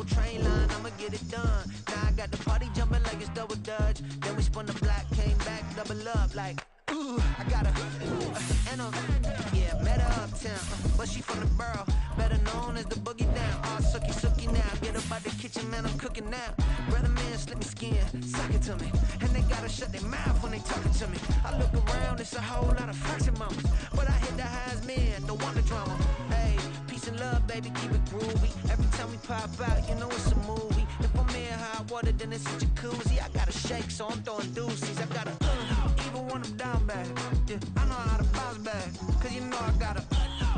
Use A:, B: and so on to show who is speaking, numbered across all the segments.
A: no train line, I'ma get it done. Now I got the party jumping like it's double dutch. Then we spun the block, came back, double up like, ooh, I got a, and yeah, met her uptown, but she from the borough, better known as the boogie down. All sookie now, get up out the kitchen, man, I'm cooking now. Brother man, slip me skin, suck it to me, and they gotta shut their mouth when they talking to me. I look around, it's a whole lot of fraction mamas, but I hit the highs, man, don't want the drama. Hey, peace and love, baby, keep it groovy. Every time we pop out, you know it's a movie. If I'm in hot water, then it's a jacuzzi. I gotta shake, so I'm throwing deuces. I gotta even when I'm down bad. Yeah, I know how to bounce back, cause you know I gotta.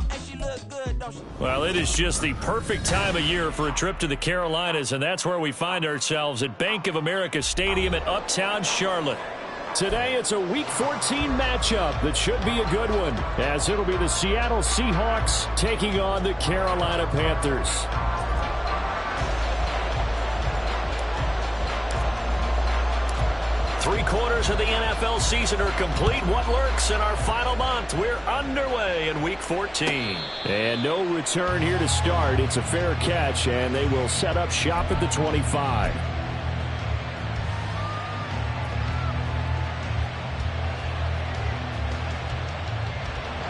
A: And she look good, don't she?
B: Well, it is just the perfect time of year for a trip to the Carolinas, and that's where we find ourselves at Bank of America Stadium in Uptown Charlotte. Today, it's a Week 14 matchup that should be a good one, as it'll be the Seattle Seahawks taking on the Carolina Panthers. Three-quarters of the NFL season are complete. What lurks in our final month? We're underway in Week 14. And no return here to start. It's a fair catch, and they will set up shop at the 25.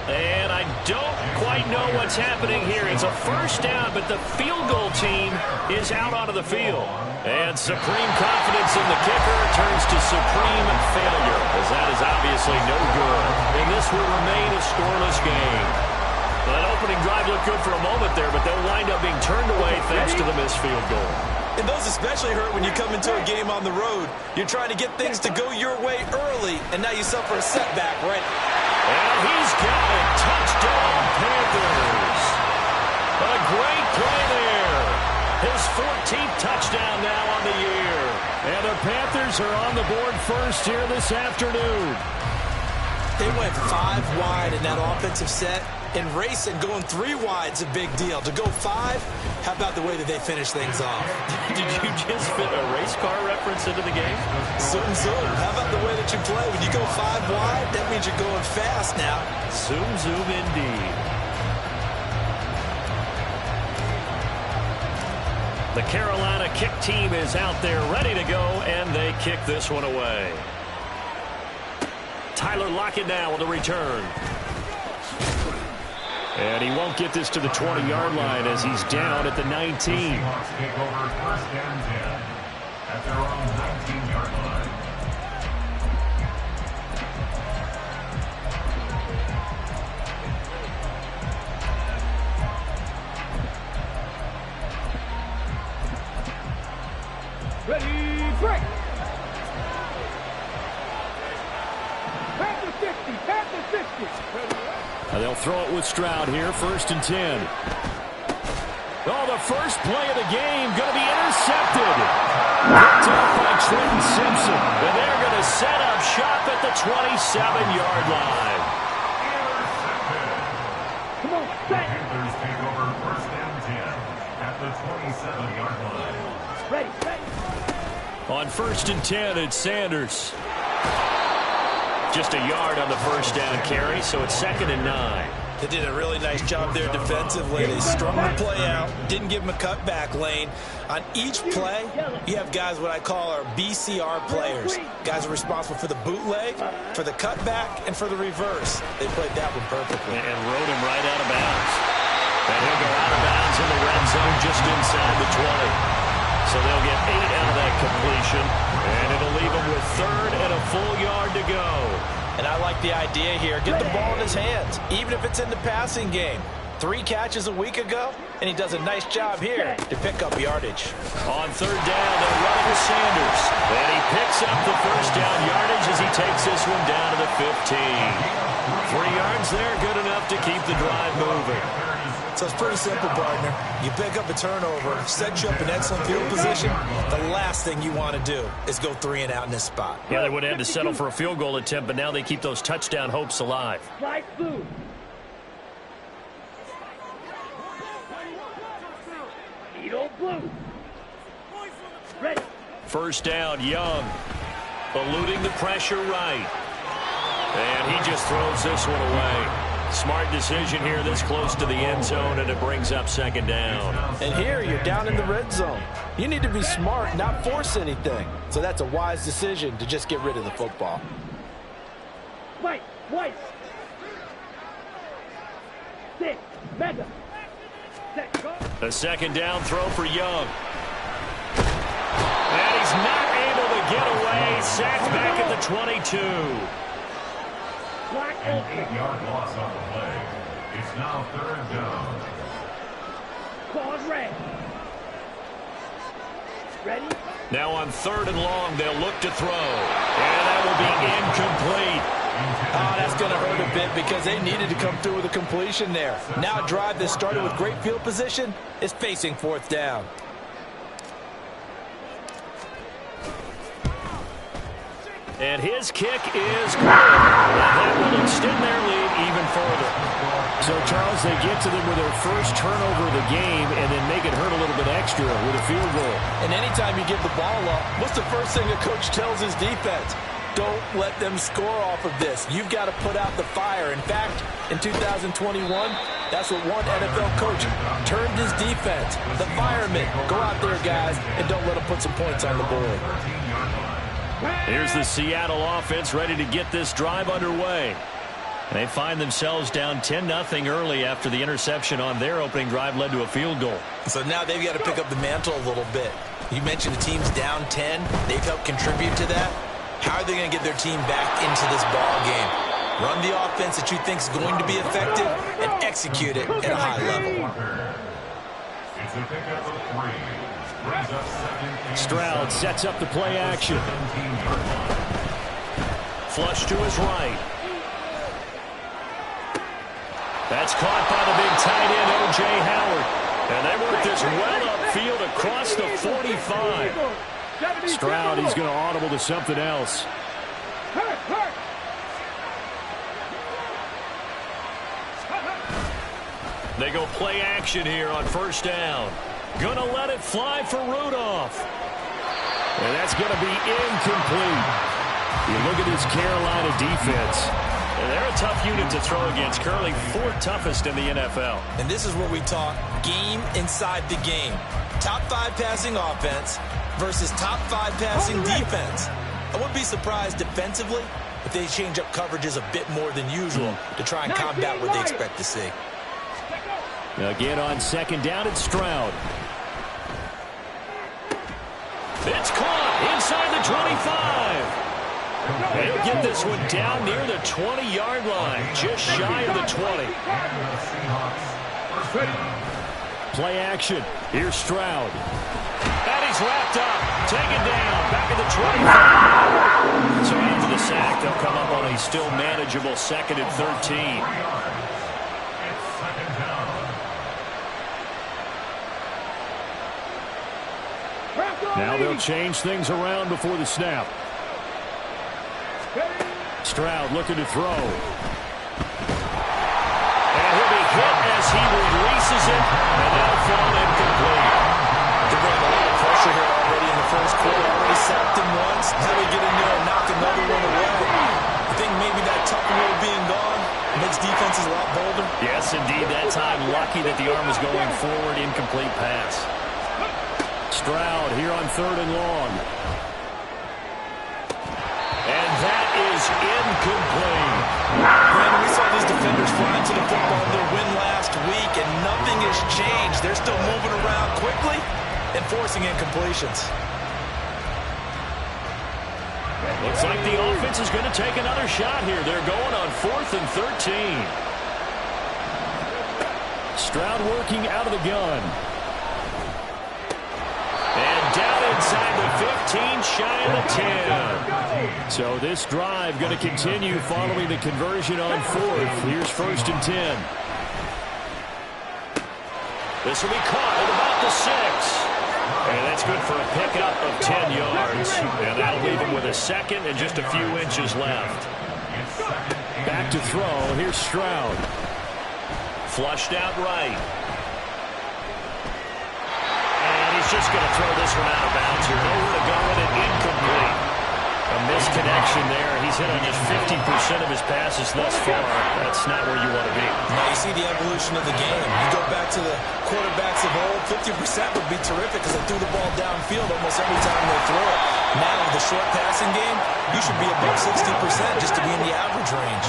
B: And I don't quite know what's happening here. It's a first down, but the field goal team is out onto the field. And supreme confidence in the kicker turns to supreme failure, as that is obviously no good. And this will remain a scoreless game. Well, that opening drive looked good for a moment there, but they'll wind up being turned away thanks to the missed field goal.
C: And those especially hurt when you come into a game on the road. You're trying to get things to go your way early, and now you suffer a setback, right?
B: And he's got it. Touchdown, Panthers. A great play there. His 14th touchdown now on the year. And the Panthers are on the board first here this afternoon.
C: They went 5 wide in that offensive set. And racing, going 3 wide's a big deal. To go 5, how about the way that they finish things off?
B: Did you just fit a race car reference into the game?
C: Zoom, zoom. How about the way that you play? When you go 5 wide, that means you're going fast now.
B: Zoom, zoom indeed. The Carolina kick team is out there ready to go, and they kick this one away. Tyler Lockett now with a return. And he won't get this to the 20-yard line as he's down at the 19.
D: Take over first and 10 at their own 19-yard line.
E: Ready, break! Panther 50, Panther 50.
B: They'll throw it with Stroud here, first and 10. Oh, the first play of the game going to be intercepted. Picked up by Trenton Simpson. And they're going to set up shop at the 27-yard line.
E: Come on, set.
D: Panthers take over first and 10 at the 27-yard line.
E: Ready, ready.
B: On first and 10, it's Sanders. Just a yard on the first down carry, so it's 2nd and 9.
C: They did a really nice job there defensively. They strung the play out, didn't give him a cutback lane. On each play, you have guys what I call our BCR players. Guys are responsible for the bootleg, for the cutback, and for the reverse. They played that one perfectly.
B: And rode him right out of bounds. And he'll go out of bounds in the red zone just inside the 20. So they'll get 8 out of that completion, and it'll leave him with 3rd and a full yard to go.
C: And I like the idea here. Get the ball in his hands, even if it's in the passing game. 3 catches a week ago, and he does a nice job here to pick up yardage.
B: On 3rd down, they'll run it with Sanders. And he picks up the first down yardage as he takes this one down to the 15. 3 yards there, good enough to keep the drive moving.
C: So it's pretty simple, partner. You pick up a turnover, set you up in excellent field position. The last thing you want to do is go 3 and out in this spot.
B: Yeah, they would have had to settle for a field goal attempt, but now they keep those touchdown hopes alive.
E: Slide through. Edo blue. Ready.
B: First down, Young. Eluding the pressure right. And he just throws this one away. Smart decision here this close to the end zone, and it brings up second down.
C: And here you're down in the red zone. You need to be smart, not force anything. So that's a wise decision to just get rid of the football.
E: White. Six. Mega. Set. Go.
B: A second down throw for Young. And he's not able to get away. Sacked back at the 22.
D: An 8-yard loss on the play. It's now third down.
E: Pause red. Ready?
B: Now on third and long, they'll look to throw. And that will be incomplete.
C: Oh, that's going to hurt a bit because they needed to come through with a completion there. Now a drive that started with great field position is facing fourth down.
B: And his kick is good. And that will extend their lead even further.
F: So, Charles, they get to them with their first turnover of the game and then make it hurt a little bit extra with a field goal.
C: And anytime you give the ball up, what's the first thing a coach tells his defense? Don't let them score off of this. You've got to put out the fire. In fact, in 2021, that's what one NFL coach turned his defense. The firemen. Go out there, guys, and don't let them put some points on the board.
B: Here's the Seattle offense ready to get this drive underway. They find themselves down 10-0 early after the interception on their opening drive led to a field goal.
C: So now they've got to pick up the mantle a little bit. You mentioned the team's down 10. They've helped contribute to that. How are they going to get their team back into this ball game? Run the offense that you think is going to be effective and execute it at a high level.
D: It's a pickup of 3.
B: Stroud sets up the play action. Flush to his right. That's caught by the big tight end, O.J. Howard. And they work this well upfield across the 45.
F: Stroud, he's going to audible to something else.
B: They go play action here on first down. Gonna let it fly for Rudolph.
F: And that's going to be incomplete. You look at this Carolina defense.
B: And they're a tough unit to throw against. Currently 4th toughest in the NFL.
C: And this is what we talk game inside the game. Top 5 passing offense versus top 5 passing defense. I wouldn't be surprised defensively if they change up coverages a bit more than usual to try and combat what they expect to see.
F: Again on second down, it's Stroud.
B: It's caught inside the 25. They'll get this one down near the 20-yard line, just shy of the 20.
F: Play action. Here's Stroud.
B: And he's wrapped up, taken down, back at the 25. So after the sack, they'll come up on a still manageable 2nd and 13.
F: Now they'll change things around before the snap. Stroud looking to throw.
B: And he'll be hit as he releases it, and that'll fall incomplete.
C: They're bringing a lot of pressure here already in the first quarter. Already sacked him once. How do they get in there and knock another one away? I think maybe that tuck rule being gone makes defenses a lot bolder.
B: Yes, indeed. That time, lucky that the arm was going forward. Incomplete pass.
F: Stroud here on 3rd and long.
B: And that is incomplete.
C: Brandon, we saw these defenders fly into the football in their win last week, and nothing has changed. They're still moving around quickly and forcing incompletions.
B: Looks like the offense is going to take another shot here. They're going on 4th and 13.
F: Stroud working out of the gun.
B: And down inside the 15, shy of the 10.
F: So this drive going to continue following the conversion on 4th. Here's 1st and 10.
B: This will be caught at about the 6. And that's good for a pickup of 10 yards. And that'll leave him with a 2nd and just a few inches left.
F: Back to throw. Here's Stroud.
B: Flushed out right. Just going to throw this one out of bounds here. Nowhere to go with it. Incomplete. A misconnection there. He's hit on just 50% of his passes thus far. That's not where you want to be.
C: Now you see the evolution of the game. You go back to the quarterbacks of old, 50% would be terrific because they threw the ball downfield almost every time they throw it. Now with the short passing game, you should be above 60% just to be in the average range.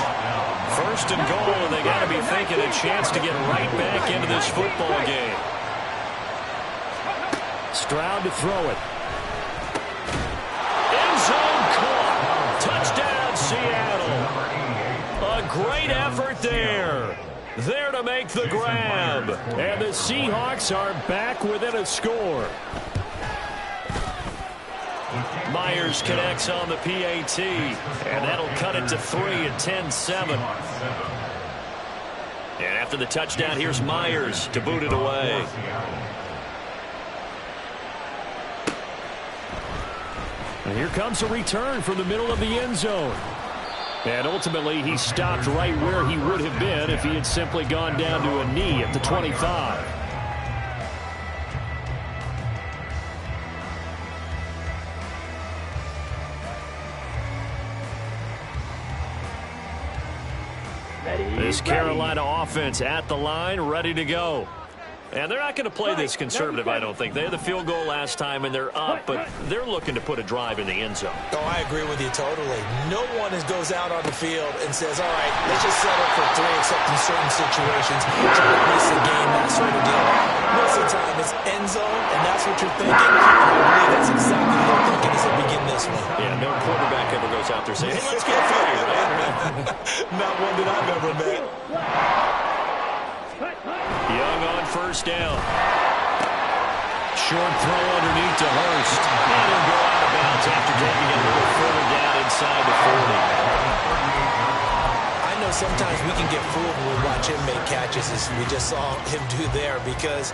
B: First and goal, and they got to be thinking a chance to get right back into this football game.
F: Stroud to throw it.
B: End zone caught. Touchdown, Seattle. A great effort there. There to make the grab.
F: And the Seahawks are back within a score.
B: Myers connects on the PAT, and that'll cut it to 3 at 10-7. And after the touchdown, here's Myers to boot it away.
F: And here comes a return from the middle of the end zone. And ultimately, he stopped right where he would have been if he had simply gone down to a knee at the 25. This Carolina offense at the line, ready to go.
B: And they're not going to play this conservative, I don't think. They had the field goal last time, and they're up, but they're looking to put a drive in the end zone.
C: Oh, I agree with you totally. No one goes out on the field and says, all right, let's just settle for 3, except in certain situations, try to miss the game, that sort of deal. Most of the time, it's end zone, and that's what you're thinking. And I believe that's exactly what they're thinking as they begin this one.
B: Yeah, no quarterback ever goes out there saying, hey, let's get 3, right?
C: Not one that I've ever met.
B: Young on first down. Short throw underneath to Hurst. And he'll go out of bounds after taking it a little further down inside the 40.
C: I know sometimes we can get fooled when we watch him make catches, as we just saw him do there, because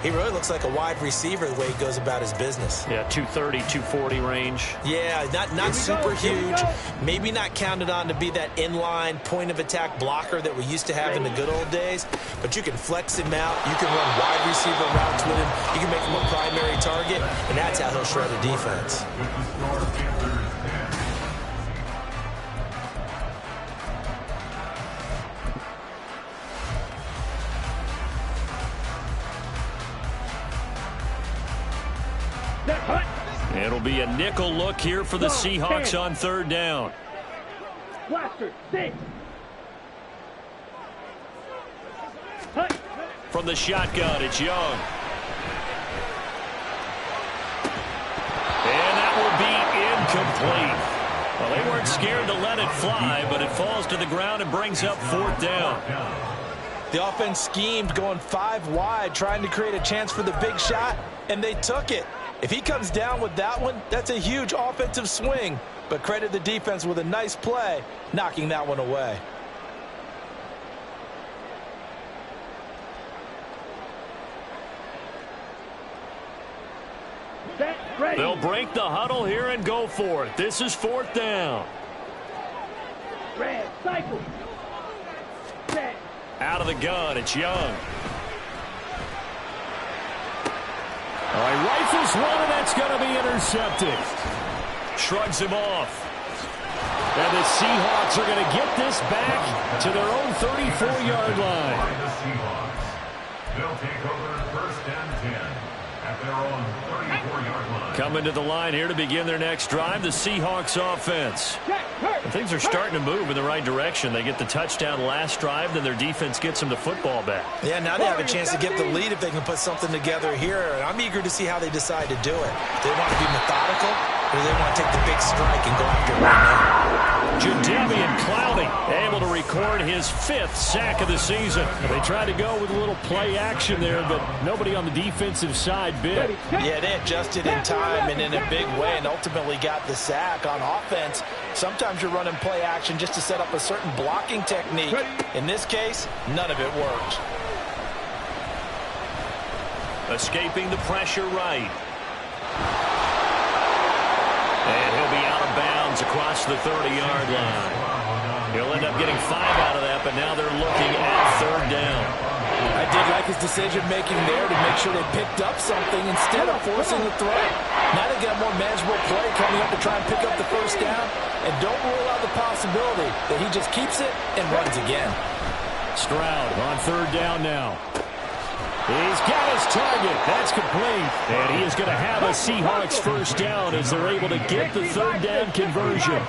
C: he really looks like a wide receiver the way he goes about his business.
B: Yeah, 230, 240 range.
C: Yeah, not super huge. Maybe not counted on to be that inline point-of-attack blocker that we used to have in the good old days. But you can flex him out. You can run wide receiver routes with him. You can make him a primary target, and that's how he'll shred a defense.
B: It'll be a nickel look here for the Seahawks on third down.
E: Blaster, 6.
B: From the shotgun, it's Young. And that will be incomplete. Well, they weren't scared to let it fly, but it falls to the ground and brings up fourth down.
C: The offense schemed going 5 wide, trying to create a chance for the big shot, and they took it. If he comes down with that one, that's a huge offensive swing. But credit the defense with a nice play, knocking that one away.
B: They'll break the huddle here and go for it. This is fourth down.
E: Red, cycle. Set.
B: Out of the gun, it's Young.
F: All right, rifles one, and that's going to be intercepted.
B: Shrugs him off.
F: And the Seahawks are going to get this back to their own 34-yard line.
D: The Seahawks. They'll take over first and 10 at their own 34-yard line.
B: Coming to the line here to begin their next drive, the Seahawks offense. And things are starting to move in the right direction. They get the touchdown last drive, then their defense gets them the football back.
C: Yeah, now they have a chance to get the lead if they can put something together here. And I'm eager to see how they decide to do it. Do they want to be methodical, or do they want to take the big strike and go after it right now?
B: Jadeveon Clowney able to record his 5th sack of the season.
F: They tried to go with a little play action there, but nobody on the defensive side bit.
C: Yeah, they adjusted in time and in a big way and ultimately got the sack. On offense, sometimes you're running play action just to set up a certain blocking technique. In this case, none of it worked.
B: Escaping the pressure right. And he'll be out of bounds across the 30-yard line. He'll end up getting 5 out of that, but now they're looking at third down.
C: I did like his decision-making there to make sure they picked up something instead of forcing the throw. Now they get a more manageable play coming up to try and pick up the first down. And don't rule out the possibility that he just keeps it and runs again.
F: Stroud on third down now. He's got his target. That's complete. And he is going to have a Seahawks first down as they're able to get the third down conversion.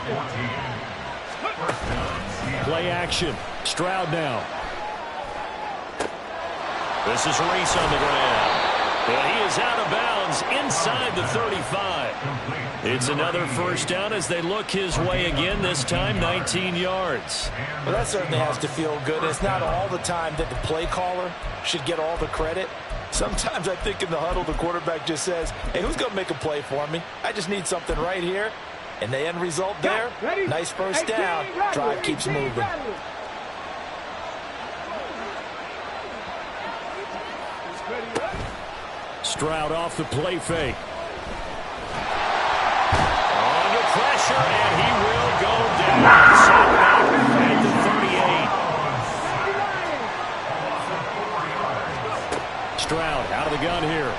F: Play action. Stroud now. This is Reese on the ground. And he is out of bounds inside the 35. It's another first down as they look his way again, this time 19 yards.
C: Well, that certainly has to feel good. It's not all the time that the play caller should get all the credit. Sometimes I think in the huddle, the quarterback just says, hey, who's going to make a play for me? I just need something right here. And the end result there, nice first down. Drive keeps moving.
F: Stroud off the play fake. Under pressure, and he will go down. Set back at the 38. Stroud out of the gun here.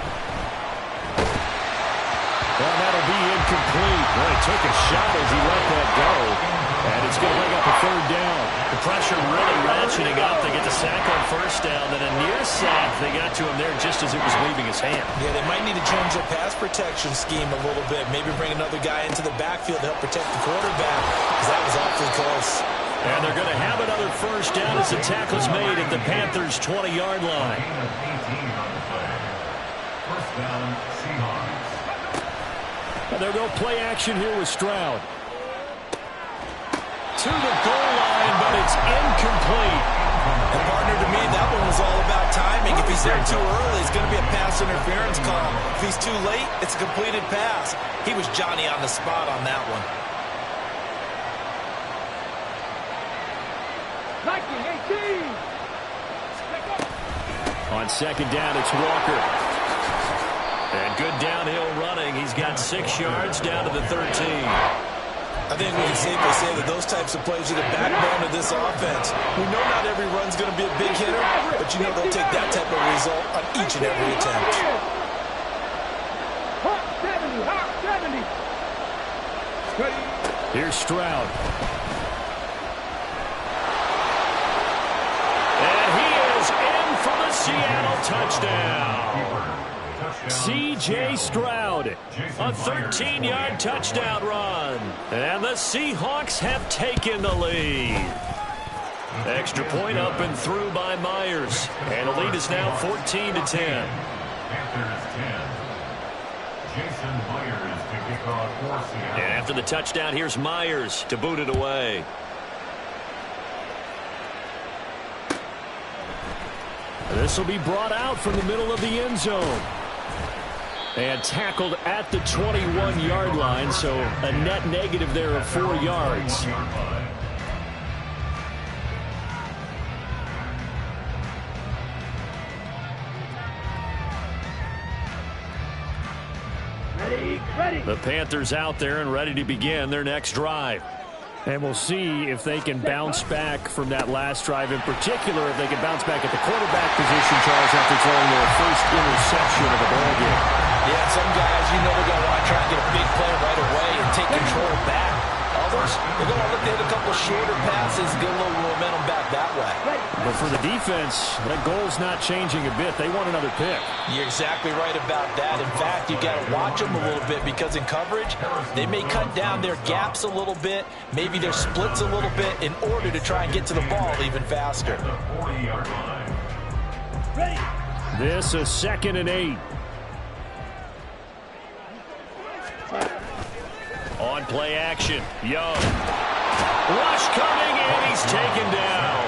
F: Well, that'll be incomplete. Well, he took a shot as he let that go. And it's going to bring up a third down.
B: The pressure really ratcheting up. They get the sack on first down. Then a near sack. They got to him there just as it was leaving his hand.
C: Yeah, they might need to change their pass protection scheme a little bit. Maybe bring another guy into the backfield to help protect the quarterback, because that was awfully close.
F: And they're going to have another first down as the tackle's made at the Panthers' 20-yard line.
D: First down, Seahawks.
F: And they'll go play action here with Stroud. To the goal line, but it's incomplete.
C: And partner, to me, that one was all about timing. If he's there too early, it's going to be a pass interference call. If he's too late, it's a completed pass. He was Johnny on the spot on that one.
E: 19-18.
F: On second down, it's Walker.
B: And good downhill running. He's got 6 yards down to the 13.
C: I think we can safely say that those types of plays are the backbone of this offense. We know not every run's going to be a big hitter, but you know they'll take that type of result on each and every attempt.
E: Hot 70.
F: Here's Stroud.
B: And he is in for the Seattle touchdown.
F: C.J. Stroud, a 13-yard touchdown run. And the Seahawks have taken the lead. Extra point up and through by Myers. And the lead is now 14-10.
D: Panthers 10. Jason Myers to kick off for Seattle.
B: And after the touchdown, here's Myers to boot it away.
F: This will be brought out from the middle of the end zone. And tackled at the 21-yard line, so a net negative there of 4 yards.
E: Ready.
F: The Panthers out there and ready to begin their next drive. And we'll see if they can bounce back from that last drive, in particular if they can bounce back at the quarterback position, Charles, after throwing their first interception of the ballgame.
C: Yeah, some guys, you know they're going to want to try and get a big play right away and take control back. Others, they're going to look to hit a couple shorter passes, get a little momentum back that way.
F: But for the defense, that goal's not changing a bit. They want another pick.
C: You're exactly right about that. In fact, you've got to watch them a little bit, because in coverage, they may cut down their gaps a little bit, maybe their splits a little bit, in order to try and get to the ball even faster.
F: This is 2nd and 8.
B: On play action, Young. Rush coming, and he's taken down.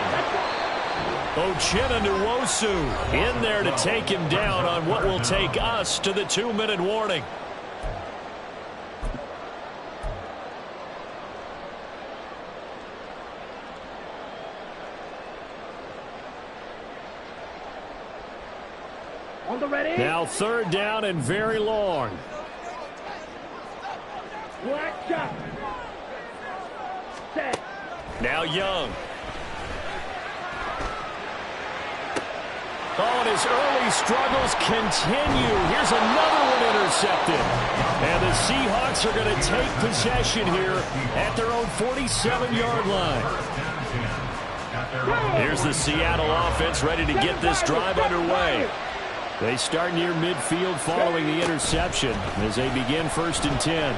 F: Uchenna Nwosu in there to take him down on what will take us to the 2-minute warning.
E: On the ready.
F: Now 3rd down and very long.
E: Black shot. Set.
B: Now Young.
F: Oh, and his early struggles continue. Here's another one intercepted. And the Seahawks are going to take possession here at their own 47-yard line. Here's the Seattle offense ready to get this drive underway. They start near midfield following the interception as they begin 1st and 10.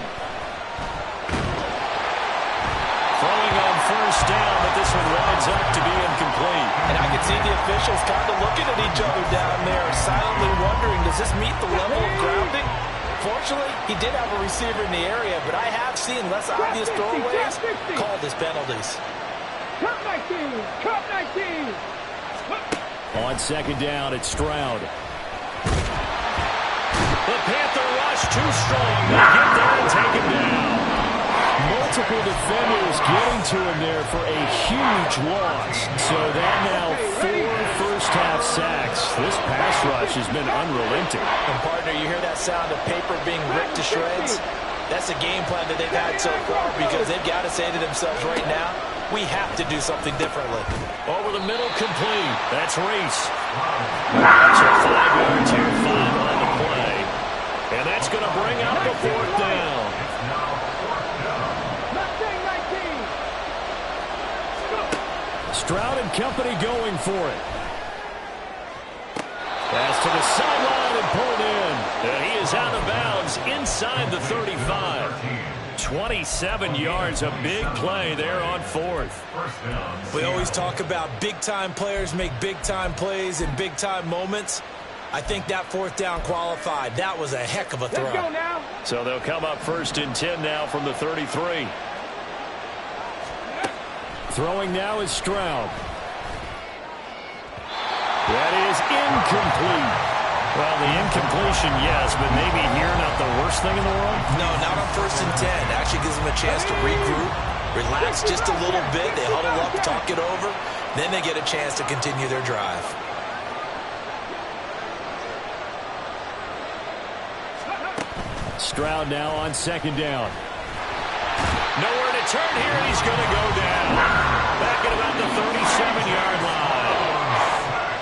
F: Throwing on 1st down, but this one winds up to be incomplete.
C: And I can see the officials kind of looking at each other down there, silently wondering, does this meet the level of grounding? Fortunately, he did have a receiver in the area, but I have seen less obvious throwaways called as penalties.
E: Cut 19! Cut 19!
F: On 2nd down, it's Stroud. The Panther rush too strong. They get there and take him down. Multiple defenders getting to him there for a huge loss. So that now 4 first-half sacks. This pass rush has been unrelenting.
C: And partner, you hear that sound of paper being ripped to shreds? That's the game plan that they've had so far because they've got to say to themselves right now, we have to do something differently.
F: Over the middle, complete. That's Reese. So 5 yards here, 5 on the play. And that's going to bring out the 4th down. Stroud and company going for it. Pass to the sideline and pulled in. And he is out of bounds inside the 35. 27 yards, a big play there on 4th.
C: We always talk about big-time players make big-time plays in big-time moments. I think that 4th down qualified. That was a heck of a throw.
E: Let's go now.
F: So they'll come up 1st and 10 now from the 33. Throwing now is Stroud. That is incomplete. Well, the incompletion, yes, but maybe here not the worst thing in the world?
C: No, not on 1st and 10. Actually gives them a chance to regroup, relax just a little bit. They huddle up, talk it over. Then they get a chance to continue their drive.
F: Stroud now on 2nd down. Nowhere to turn here, and he's going to go down. Back at about the 37-yard line.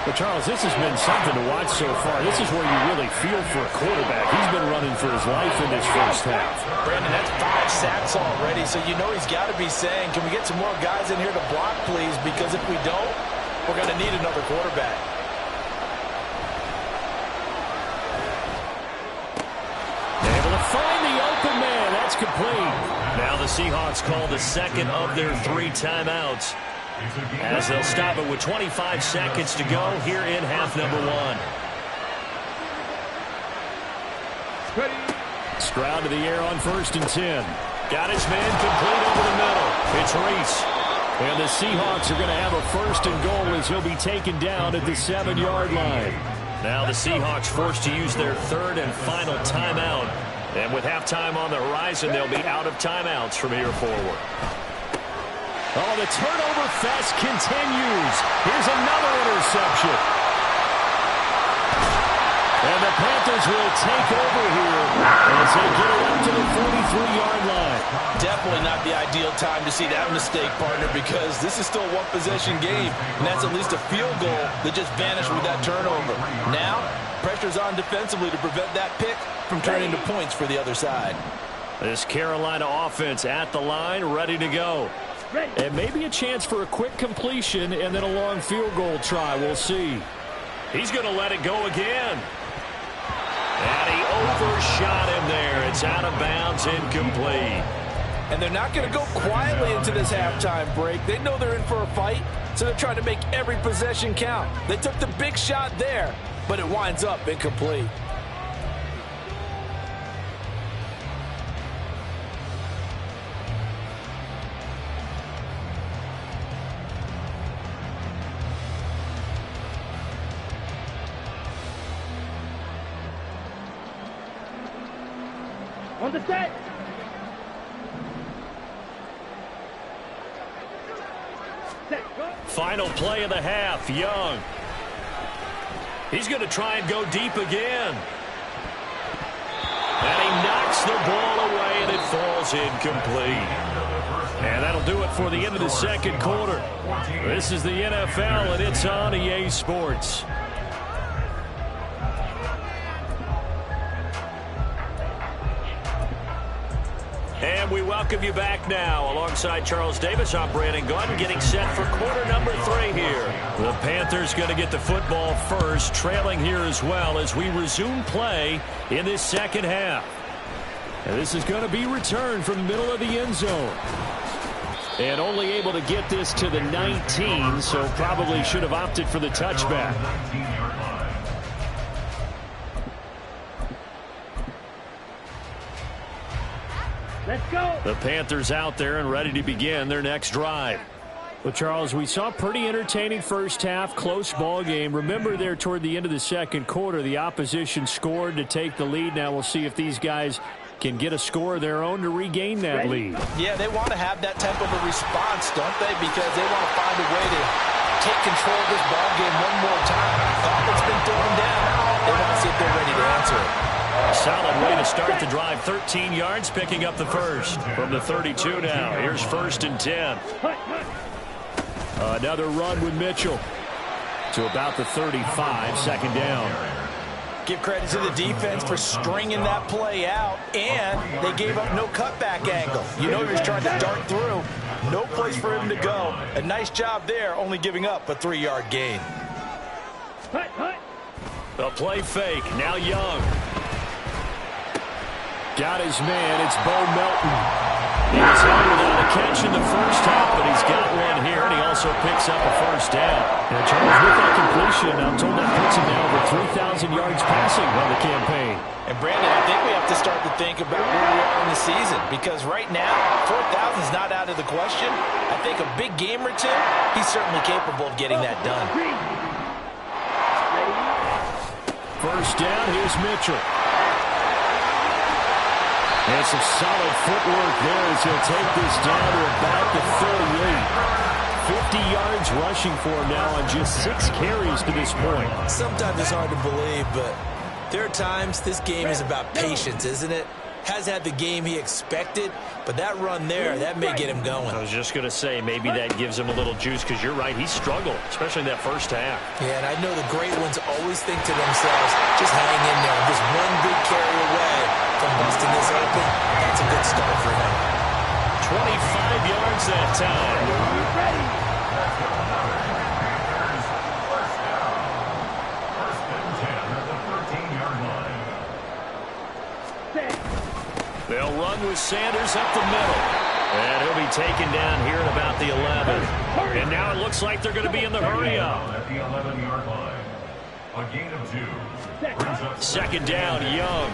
F: But, Charles, this has been something to watch so far. This is where you really feel for a quarterback. He's been running for his life in this first half.
C: Brandon, that's 5 sacks already, so you know he's got to be saying, can we get some more guys in here to block, please? Because if we don't, we're going to need another quarterback.
F: Able to find the open man. That's complete. Now the Seahawks call the 2nd of their 3 timeouts, as they'll stop it with 25 seconds to go here in half number 1.
E: Ready.
F: Stroud to the air on 1st and 10. Got his man complete over the middle. It's Reese. And the Seahawks are going to have a 1st and goal as he'll be taken down at the 7-yard line. Now the Seahawks forced to use their 3rd and final timeout. And with halftime on the horizon, they'll be out of timeouts from here forward. Oh, the turnover fest continues. Here's another interception. And the Panthers will take over here as they get it up to the 43-yard line.
C: Definitely not the ideal time to see that mistake, partner, because this is still a one-possession game, and that's at least a field goal that just vanished with that turnover. Now, pressure's on defensively to prevent that pick from turning into points for the other side.
F: This Carolina offense at the line, ready to go. And maybe a chance for a quick completion and then a long field goal try. We'll see. He's going to let it go again. And he overshot him there. It's out of bounds, incomplete.
C: And they're not going to go quietly into this halftime break. They know they're in for a fight, so they're trying to make every possession count. They took the big shot there, but it winds up incomplete.
E: On the set. Set. Go.
F: Final play of the half, Young. He's going to try and go deep again. And he knocks the ball away, and it falls incomplete. And that'll do it for the end of the 2nd quarter. This is the NFL, and it's on EA Sports. welcome you back now. Alongside Charles Davis, I'm Brandon Gaudin, getting set for quarter number 3 here. The Panthers going to get the football first, trailing here as well as we resume play in this second half. And this is going to be returned from the middle of the end zone. And only able to get this to the 19, so probably should have opted for the touchback.
E: Let's go.
F: The Panthers out there and ready to begin their next drive. Well, Charles, we saw a pretty entertaining first half, close ball game. Remember there toward the end of the second quarter, the opposition scored to take the lead. Now we'll see if these guys can get a score of their own to regain that lead.
C: Yeah, they want to have that type of a response, don't they? Because they want to find a way to take control of this ball game one more time. It's been thrown down. They want to see if they're ready to answer it.
F: Solid way to start the drive. 13 yards, picking up the first from the 32 now. Here's 1st and 10. Another run with Mitchell to about the 35, second down.
C: Give credit to the defense for stringing that play out, and they gave up no cutback angle. You know he was trying to dart through. No place for him to go. A nice job there, only giving up a 3-yard gain.
F: The play fake, now Young. Got his man, it's Bo Melton. He's held without a catch in the first half, but he's got one here, and he also picks up a first down. Now, Charles, with that completion, I'm told that puts him now over 3,000 yards passing on the campaign.
C: And, Brandon, I think we have to start to think about where we are in the season, because right now, 4,000 is not out of the question. I think a big game or two, he's certainly capable of getting that done.
F: First down, here's Mitchell. And some solid footwork there as he'll take this down to about the 38. 50 yards rushing for him now on just 6 carries to this point.
C: Sometimes it's hard to believe, but there are times this game is about patience, isn't it? Has had the game he expected, but that run there, that may get him going.
F: I was just going to say, maybe that gives him a little juice, because you're right, he struggled, especially in that first half.
C: Yeah, and I know the great ones always think to themselves, just hang in there. Just one big carry away from busting this open. That's a good start for him.
F: 25 yards that time. They'll run with Sanders up the middle. And he'll be taken down here at about the 11. And now it looks like they're going to be in the hurry-up.
D: At the 11-yard line. A gain of 2.
F: Second down, Young.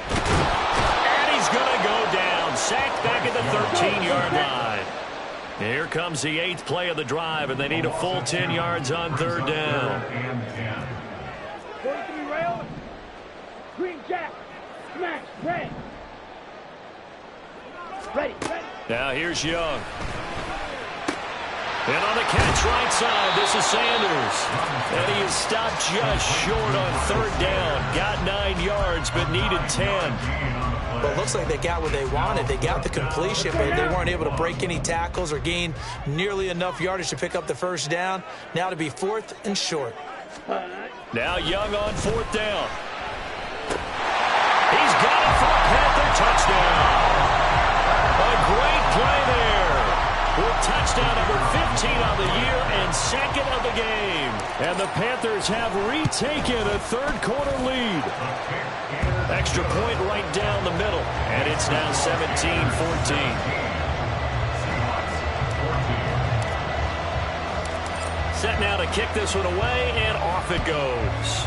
F: And he's going to go down. Sacked back at the 13-yard line. Here comes the 8th play of the drive, and they need a full 10 yards on 3rd down.
E: Green jack. Smash. Red. Ready.
F: Now here's Young. And on the catch right side, this is Sanders. And he is stopped just short on 3rd down. Got 9 yards, but needed 10.
C: Well, it looks like they got what they wanted. They got the completion, but they weren't able to break any tackles or gain nearly enough yardage to pick up the first down. Now to be 4th and short.
F: Now Young on 4th down. He's got it for a Panther touchdown. A great play there. With touchdown number 15 on the year and 2nd of the game. And the Panthers have retaken a 3rd quarter lead. Extra point right down the middle. And it's now 17-14. Set now to kick this one away, and off it goes.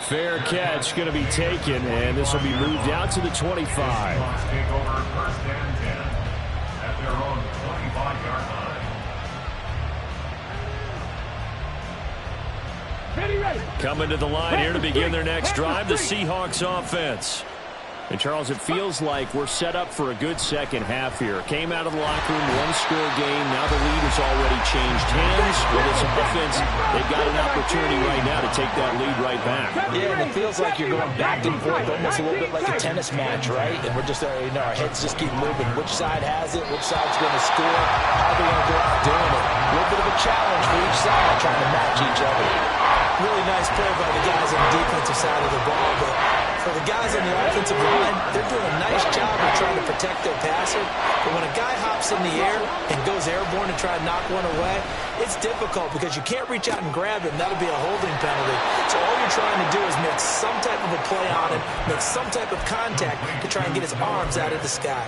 F: Fair catch going to be taken, and this will be moved out to the 25.
D: Take over 1st and 10 at their own 25-yard line.
E: Ready.
F: Coming to the line here to begin their next drive, the Seahawks offense. And, Charles, it feels like we're set up for a good second half here. Came out of the locker room, one-score game. Now the lead has already changed hands. With this offense, they've got an opportunity right now to take that lead right back.
C: Yeah, and it feels like you're going back and forth, almost a little bit like a tennis match, right? And we're just, our heads just keep moving. Which side has it? Which side's going to score? How are they going to go out doing it? A little bit of a challenge for each side, trying to match each other. Really nice play by the guys on the defensive side of the ball, but For the guys on the offensive line, they're doing a nice job of trying to protect their passer. But when a guy hops in the air and goes airborne and try to knock one away, it's difficult because you can't reach out and grab him. That'll be a holding penalty. So all you're trying to do is make some type of a play on him, make some type of contact to try and get his arms out of the sky.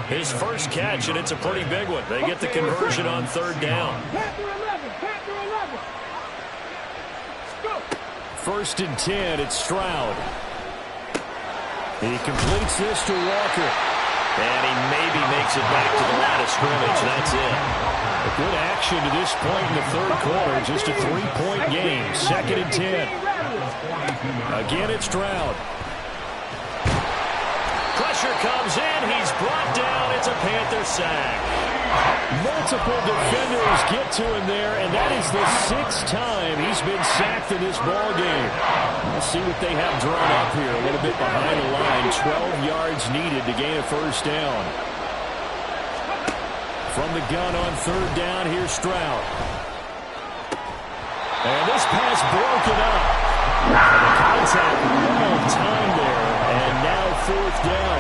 B: His first catch, and it's a pretty big one. They get the conversion on third down. First and 10, it's Stroud. He completes this to Walker. And he maybe makes it back to the line of scrimmage. That's it. A good action to this point in the third quarter. Just a 3-point game. Second and 10. Again, it's Stroud. Pressure comes in. He's brought down. It's a Panther sack. Multiple defenders get to him there, and that is the 6th time he's been sacked in this ball game. Let's see what they have drawn up here. A little bit behind the line. 12 yards needed to gain a first down. From the gun on third down, here's Stroud. And this pass broken up. And the contact long time there, and now fourth down.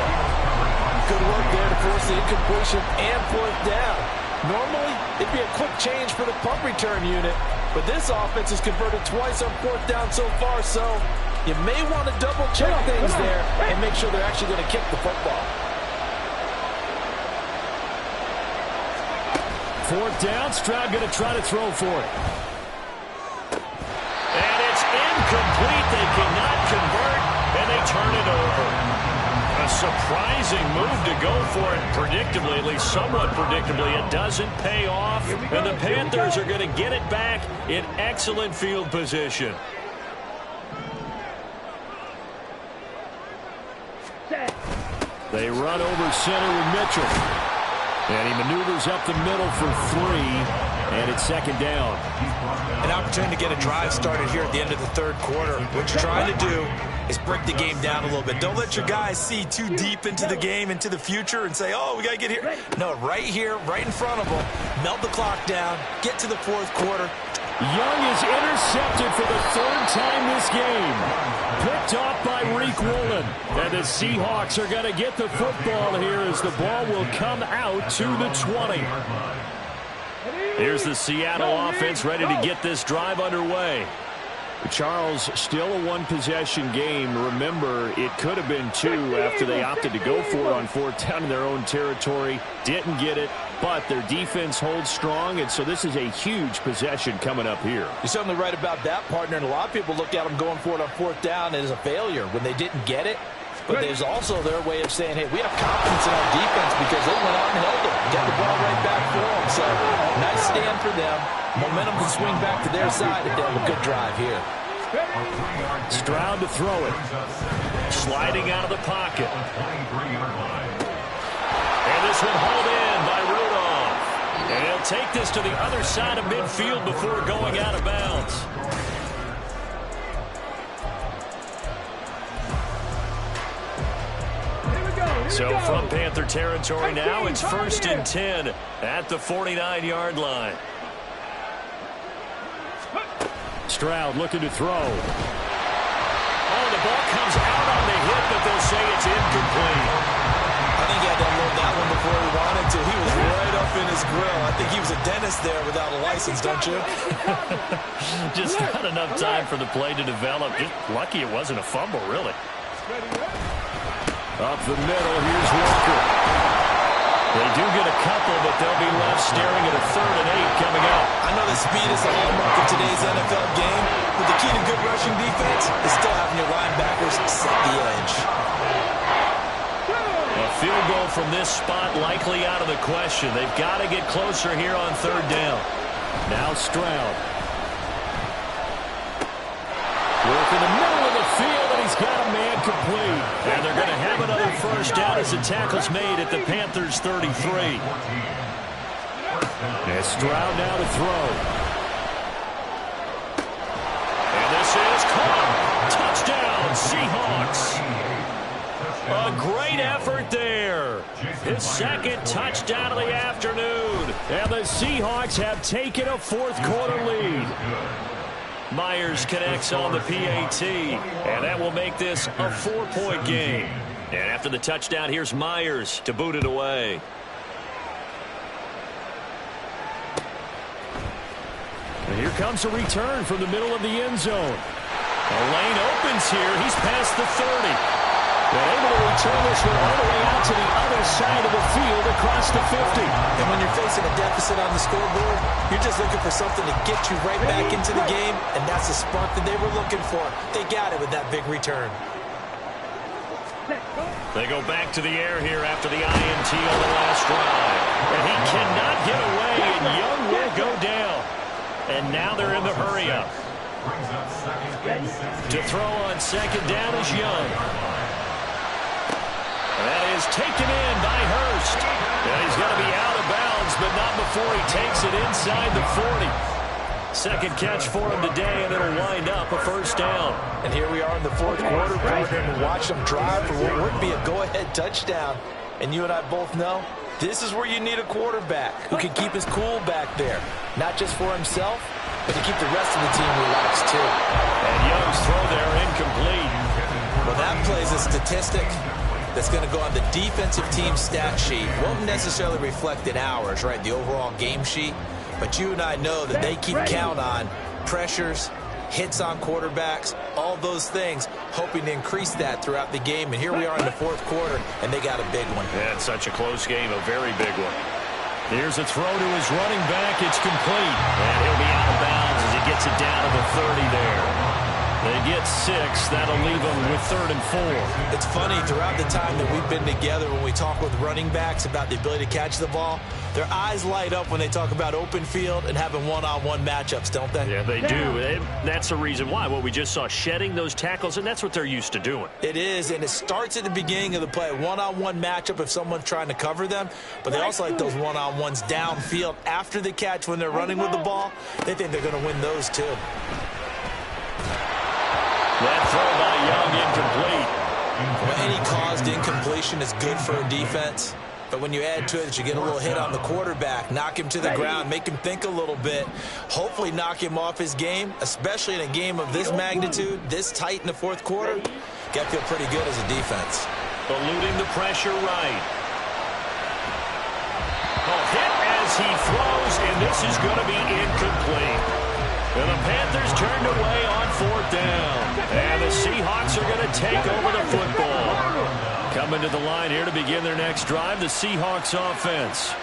C: Good work there to force the incompletion and fourth down. Normally, it'd be a quick change for the punt return unit, but this offense has converted twice on fourth down so far, so you may want to double-check things there and make sure they're actually going to kick the football.
B: Fourth down, Stroud going to try to throw for it. And it's incomplete. They cannot convert, and they turn it over. A surprising move to go for it. Predictably, at least somewhat predictably, it doesn't pay off. And the Panthers are going to get it back in excellent field position. They run over center with Mitchell. And he maneuvers up the middle for 3. And it's second down.
C: An opportunity to get a drive started here at the end of the third quarter. What you're trying to do is break the game down a little bit. Don't let your guys see too deep into the game, into the future, and say, oh, we got to get here. No, right here, right in front of them. Melt the clock down. Get to the fourth quarter.
B: Young is intercepted for the 3rd time this game. Picked off by Reek Woolen. And the Seahawks are going to get the football here as the ball will come out to the 20. Here's the Seattle offense ready to get this drive underway. Charles, still a one-possession game. Remember, it could have been 2 after they opted to go for it on fourth down in their own territory. Didn't get it, but their defense holds strong, and so this is a huge possession coming up here.
C: You're certainly right about that, partner, and a lot of people look at them going for it on fourth down as a failure when they didn't get it. But there's also their way of saying, hey, we have confidence in our defense because they went out and held it. Got the ball right back for them. So, nice stand for them. Momentum can swing back to their side if they have a good drive here.
B: Stroud to throw it. Sliding out of the pocket. And this one hauled in by Rudolph. And he'll take this to the other side of midfield before going out of bounds. So from Panther territory now, it's first and 10 at the 49-yard line. Stroud looking to throw. Oh, the ball comes out on the hit, but they'll say it's incomplete.
C: I think he had to unload that one before he wanted to. He was right up in his grill. I think he was a dentist there without a license, don't you?
B: Just not enough time for the play to develop. Just lucky it wasn't a fumble, really. Up the middle, here's Walker. They do get a couple, but they'll be left staring at a 3rd and 8 coming up.
C: I know that speed is the hallmark of today's NFL game, but the key to good rushing defense is still having your linebackers set the edge.
B: A field goal from this spot likely out of the question. They've got to get closer here on 3rd down. Now Stroud. Work in the middle of the field, and he's got a man complete. And they're going to have another first down as the tackle's made at the Panthers' 33. And Stroud now to throw. And this is caught. Touchdown, Seahawks. A great effort there. His 2nd touchdown of the afternoon. And the Seahawks have taken a 4th quarter lead.
F: Myers connects on the PAT, and that will make this a 4-point game. And after the touchdown, here's Myers to boot it away. And here comes a return from the middle of the end zone. The lane opens here. He's past the 30. But able to return this one all the way out to the other side of the field across the 50.
C: And when you're facing a deficit on the scoreboard, you're just looking for something to get you right back into the game, and that's the spark that they were looking for. They got it with that big return.
F: They go back to the air here after the INT on the last drive. And he cannot get away, and Young will go down. And now they're in the hurry-up. To throw on second down is Young. That is taken in by Hurst. And he's going to be out of bounds, but not before he takes it inside the 40. Second catch for him today, and it'll wind up a first down.
C: And here we are in the fourth quarter, and watch them drive for what would be a go-ahead touchdown. And you and I both know this is where you need a quarterback who can keep his cool back there, not just for himself, but to keep the rest of the team relaxed too.
F: And Young's throw there incomplete.
C: Well, that plays a statistic that's going to go on the defensive team stat sheet. Won't necessarily reflect in ours, right, the overall game sheet. But you and I know that they keep count on pressures, hits on quarterbacks, all those things, hoping to increase that throughout the game. And here we are in the fourth quarter, and they got a big one.
F: Yeah, it's such a close game, a very big one. Here's a throw to his running back. It's complete. And he'll be out of bounds as he gets it down to the 30 there. They get 6. That'll leave them with 3rd and 4.
C: It's funny, throughout the time that we've been together, when we talk with running backs about the ability to catch the ball, their eyes light up when they talk about open field and having one-on-one matchups, don't they?
F: Yeah, they do. That's the reason why. Well, we just saw shedding those tackles, and that's what they're used to doing.
C: It is, and it starts at the beginning of the play. One-on-one matchup if someone's trying to cover them, but they also like those one-on-ones downfield after the catch when they're running with the ball. They think they're going to win those too.
F: That throw by Young incomplete.
C: Well, any caused incompletion is good for a defense. But when you add to it that you get a little hit on the quarterback, knock him to the ground, make him think a little bit, hopefully knock him off his game, especially in a game of this magnitude, this tight in the fourth quarter, got to feel pretty good as a defense.
F: Eluding the pressure right. Hit as he throws, and this is going to be incomplete. And the Panthers turned away on 4th down. And the Seahawks are going to take over the football. Coming to the line here to begin their next drive, the Seahawks offense.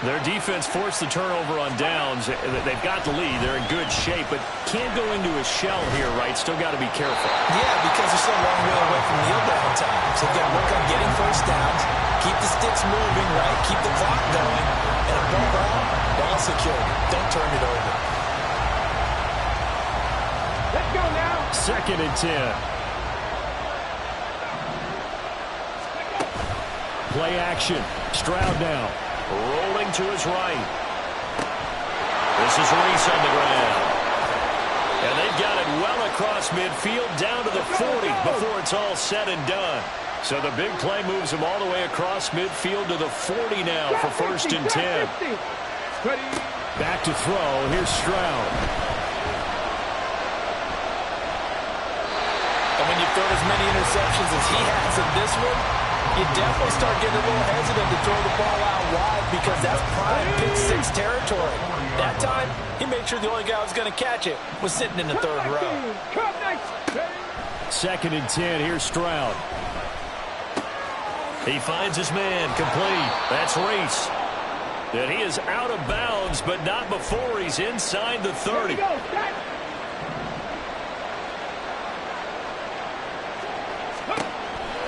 F: Their defense forced the turnover on downs. They've got the lead. They're in good shape, but can't go into a shell here, right? Still got to be careful.
C: Yeah, because they're so long way away from kneel down time. So they've got to work on getting first downs, keep the sticks moving, right? Keep the clock going. And above all, ball secure. Don't turn it over.
E: Let's go now.
F: 2nd and 10. Play action. Stroud now. Rolling to his right. This is Reese on the ground. And they've got it well across midfield down to the 40 before it's all said and done. So the big play moves him all the way across midfield to the 40 now for 1st and 10. Back to throw. Here's Stroud.
C: And when you throw as many interceptions as he has in this one, you definitely start getting a little hesitant to throw the ball out wide because that's prime pick 6 territory. That time, he made sure the only guy who was going to catch it was sitting in the 3rd row.
F: 2nd and 10. Here's Stroud. He finds his man complete. That's Reese. And he is out of bounds, but not before he's inside the 30.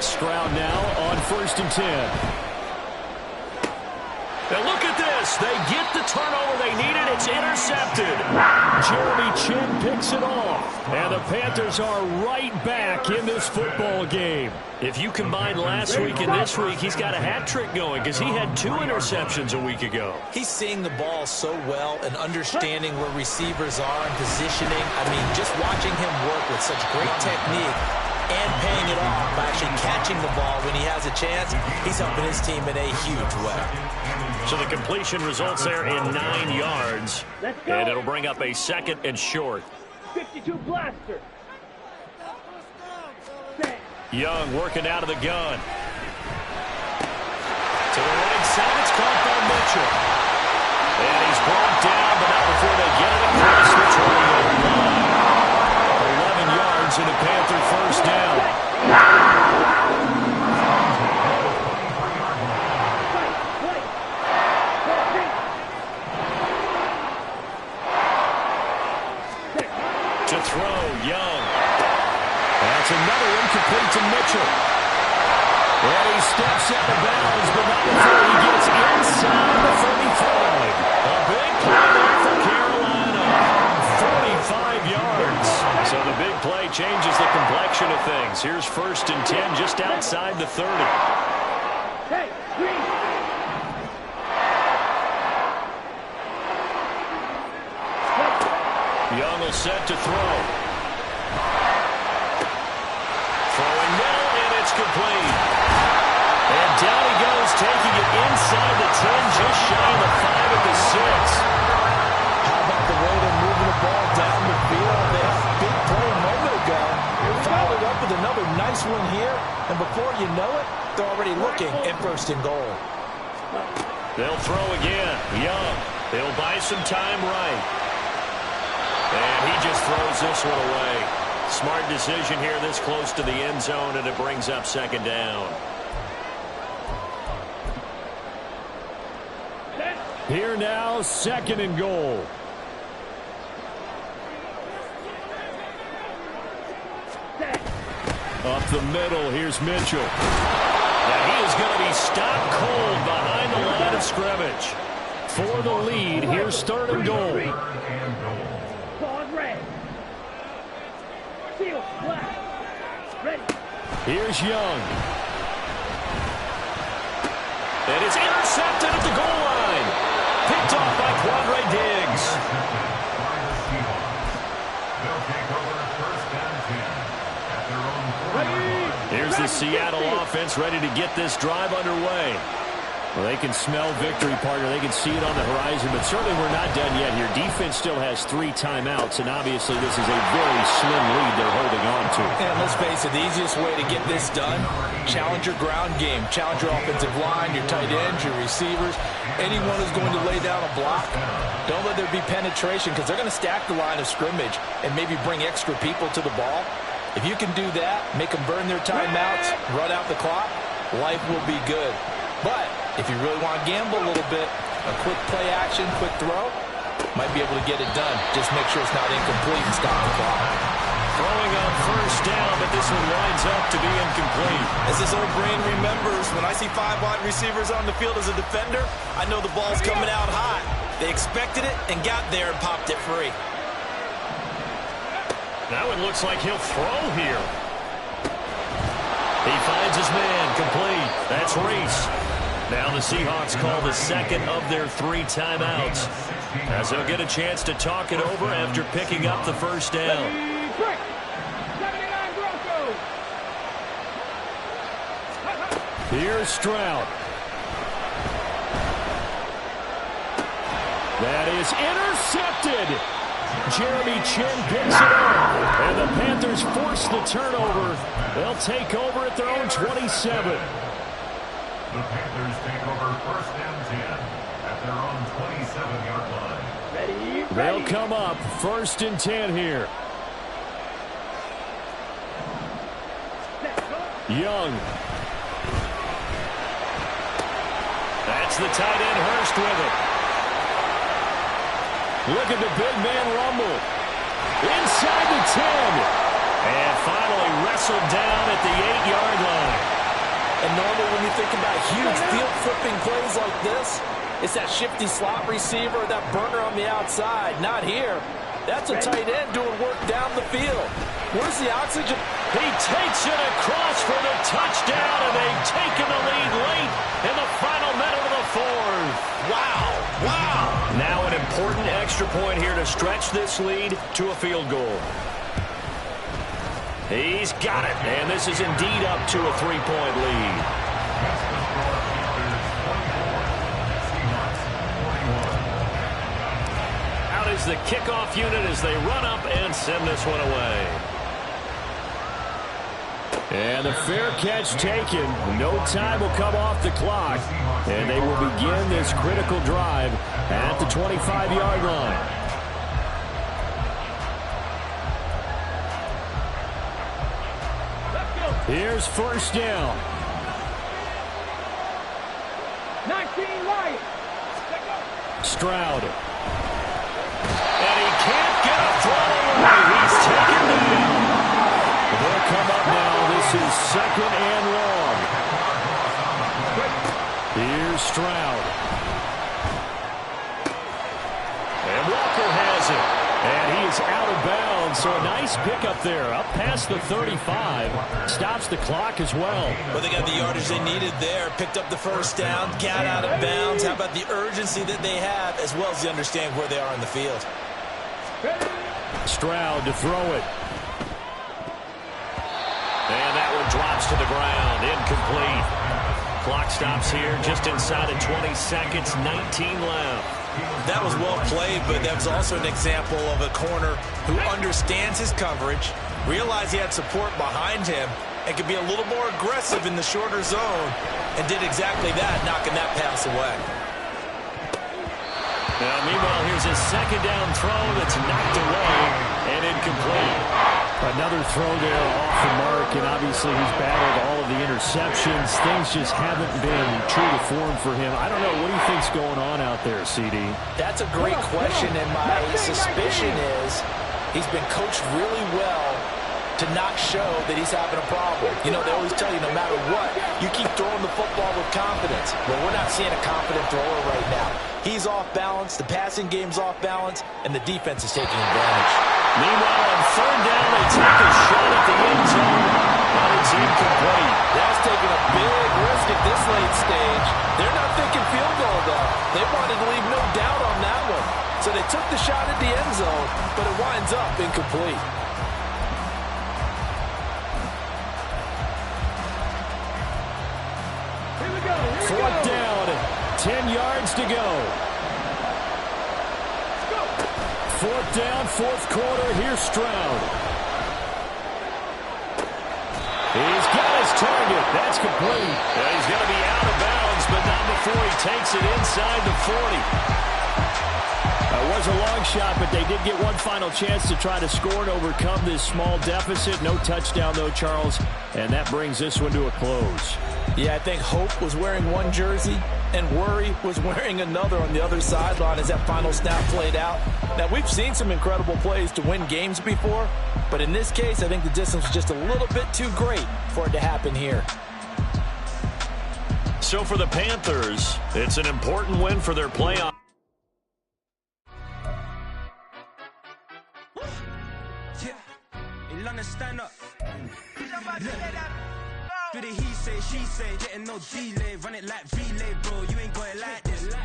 F: Stroud now on 1st and 10. And look at this. They get the turnover they needed. It's intercepted. Jeremy Chin picks it off. And the Panthers are right back in this football game. If you combine last week and this week, he's got a hat trick going because he had 2 interceptions a week ago.
C: He's seeing the ball so well and understanding where receivers are and positioning. I mean, just watching him work with such great technique and paying it off by actually catching the ball when he has a chance, he's helping his team in a huge way.
F: So the completion results there in 9 yards. And it'll bring up a 2nd and short.
E: 52 blaster.
F: Young working out of the gun. To the right side, it's caught by Mitchell. And he's brought down, but not before they get it across the 20-yard line. 11 yards and a Panther first down. To throw, Young. That's another incomplete to Mitchell. And he steps out of bounds, but not before he gets inside the 35. A big play there for Carolina. 45 yards. So the big play changes the complexion of things. Here's 1st and 10 just outside the 30.
E: Hey, green.
F: Young will set to throw. Throwing middle, and it's complete. And down he goes, taking it inside the 10, just shy of the 5 at the 6.
C: How about the way they're moving the ball down the field? They had a big play a moment ago. Followed it up with another nice one here. And before you know it, they're already looking at 1st and goal.
F: They'll throw again. Young. They'll buy some time right. And he just throws this one away. Smart decision here this close to the end zone, and it brings up 2nd down. Here now, 2nd and goal. Up the middle, here's Mitchell. Now he is going to be stopped cold behind the line of scrimmage. For the lead, here's 3rd and goal.
E: Ball red. Seal black. Ready.
F: Here's Young. And it's intercepted at the goal line. Picked off by Quadre Diggs.
D: They'll take over 1st and 10 at their own 40.
F: Here's the Seattle offense ready to get this drive underway. Well, they can smell victory, partner. They can see it on the horizon, but certainly we're not done yet here. Defense still has 3 timeouts, and obviously this is a very slim lead they're holding on to.
C: And let's face it, the easiest way to get this done, challenge your ground game. Challenge your offensive line, your tight ends, your receivers. Anyone who's going to lay down a block, don't let there be penetration, because they're going to stack the line of scrimmage and maybe bring extra people to the ball. If you can do that, make them burn their timeouts, run out the clock, life will be good. But if you really want to gamble a little bit, a quick play action, quick throw, might be able to get it done. Just make sure it's not incomplete and stop the clock.
F: Throwing on 1st down, but this one winds up to be incomplete.
C: As this old brain remembers, when I see 5 wide receivers on the field as a defender, I know the ball's coming out hot. They expected it and got there and popped it free.
F: Now it looks like he'll throw here. He finds his man, complete. That's Reese. Now the Seahawks call the 2nd of their 3 timeouts, as they'll get a chance to talk it over after picking up the 1st down. Here's Stroud. That is intercepted. Jeremy Chin picks it up, and the Panthers force the turnover. They'll take over at their own 27.
D: The Panthers take over 1st and 10 at their own 27-yard line.
E: Ready.
F: They'll come up 1st and 10 here. Young. That's the tight end Hurst with it. Look at the big man rumble. Inside the 10. And finally wrestled down at the 8-yard line.
C: And normally when you think about huge field-flipping plays like this, it's that shifty slot receiver, that burner on the outside. Not here. That's a tight end doing work down the field. Where's the oxygen?
F: He takes it across for the touchdown, and they've taken the lead late in the final minute of the 4th.
C: Wow. Wow.
F: Now an important extra point here to stretch this lead to a field goal. He's got it, and this is indeed up to a 3-point lead. Out is the the kickoff unit as they run up and send this one away. And a fair catch taken. No time will come off the clock. And they will begin this critical drive at the 25-yard line. Here's first down.
E: 19 Lions.
F: Stroud. And he can't get a throw away. He's taken down. They'll come up now. This is second and long. Here's Stroud. And Walker has it. And he is out of bounds, so a nice pickup there. Up past the 35. Stops the clock as well.
C: Well, they got the yardage they needed there. Picked up the first down. Got out of bounds. How about the urgency that they have, as well as they understand where they are in the field.
F: Stroud to throw it. And that one drops to the ground. Incomplete. Clock stops here just inside of 20 seconds. 19 left.
C: That was well played, but that was also an example of a corner who understands his coverage, realized he had support behind him, and could be a little more aggressive in the shorter zone, and did exactly that, knocking that pass away.
F: Now, meanwhile, here's a second down throw that's knocked away and incomplete. Another throw there off the mark, and obviously he's battled all of the interceptions. Things just haven't been true to form for him. I don't know. What do you think's going on out there, CD?
C: That's a great question, and my suspicion is he's been coached really well to not show that he's having a problem. You know, they always tell you no matter what, you keep throwing the football with confidence. Well, we're not seeing a confident thrower right now. He's off balance, the passing game's off balance, and the defense is taking advantage.
F: Meanwhile, on third down, they take a shot at the end zone, but it's incomplete.
C: That's taking a big risk at this late stage. They're not thinking field goal, though. They wanted to leave no doubt on that one. So they took the shot at the end zone, but it winds up incomplete.
F: Fourth down, 10 yards to go. Fourth down, fourth quarter. Here's Stroud. He's got his target. That's complete. He's going to be out of bounds, but not before he takes it inside the 40. It was a long shot, but they did get one final chance to try to score and overcome this small deficit. No touchdown, though, Charles, and that brings this one to a close.
C: Yeah, I think hope was wearing one jersey and worry was wearing another on the other sideline as that final snap played out. Now, we've seen some incredible plays to win games before, but in this case, I think the distance was just a little bit too great for it to happen here.
F: So for the Panthers, it's an important win for their playoff.
A: Stand up. Do the he say, she say, getting no delay, run it like relay, bro. You ain't got it like this.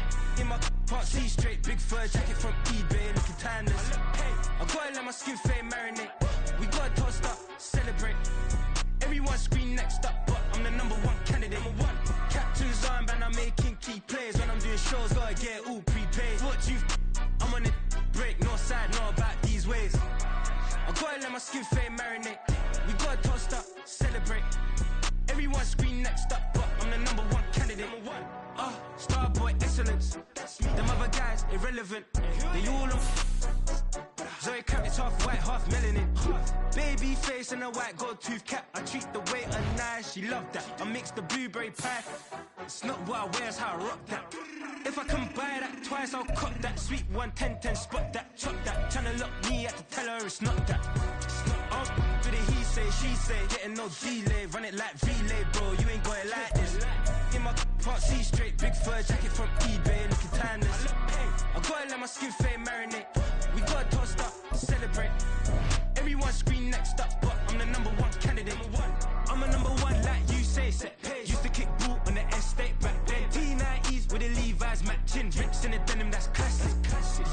A: In my can't see straight, big fur jacket from eBay, looking timeless. I gotta let my skin fade marinate. We gotta toast up, celebrate. Everyone scream next up, but I'm the #1 candidate. Captain's armband, I'm making key plays. When I'm doing shows, gotta get all prepaid. What you I'm on it, break, no side, no about these ways. I gotta let my skin fade marinate. We gotta toast up, celebrate. Everyone scream next up, but I'm the #1 candidate. Starboy excellence. Them other guys irrelevant. They all on Zoe Kravitz half white, half melanin. Baby face and a white gold tooth cap. I treat the waiter nice, she love that. I mix the blueberry pie. It's not what I wear, it's how I rock that. If I can buy that twice, I'll cut that. Sweet 110, spot that, chop that. Tryna lock me, I have to tell her it's not that. Do the he say, she say, getting no delay, run it like relay, bro. You ain't got it like this. In my can't see straight, big fur jacket from eBay, looking timeless. I gotta let my skin fade marinate. We gotta toast up, celebrate. Everyone scream next up, but I'm the #1 candidate. I'm a #1 like you say, set pace. Used to kick ball on the estate back then. T90s with the Levi's matching. Rips in the denim, that's classic.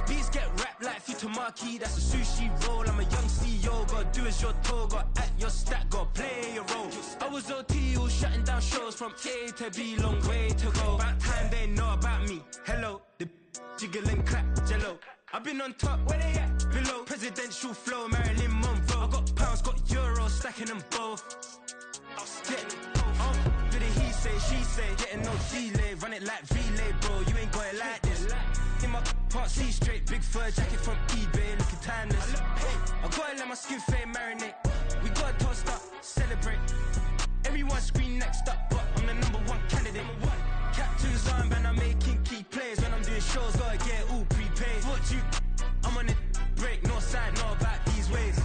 A: Beats get wrapped like Futamaki, that's a sushi roll. I'm a young CEO, gotta do as you're told. Gotta act your stat, gotta play your role. I was OT, all shutting down shows from A to B, long way to go. About time they know about me. Hello, the jiggle and clap, jello.
G: I've been on top, where they at? Below, presidential flow, Marilyn Monroe. I got pounds, got euros, stacking them both. For the he say, she say, getting no delay, run it like relay, bro. You ain't got it like this. In my can't see straight, big fur jacket from eBay, looking timeless. I gotta let my skin fade marinate. We gotta toast up, celebrate. Everyone scream next up, but I'm the #1 candidate. Captain's armband, I'm making key plays. When I'm doing shows, gotta get it all prepaid. What you? I'm on it, break, no side, no about these ways.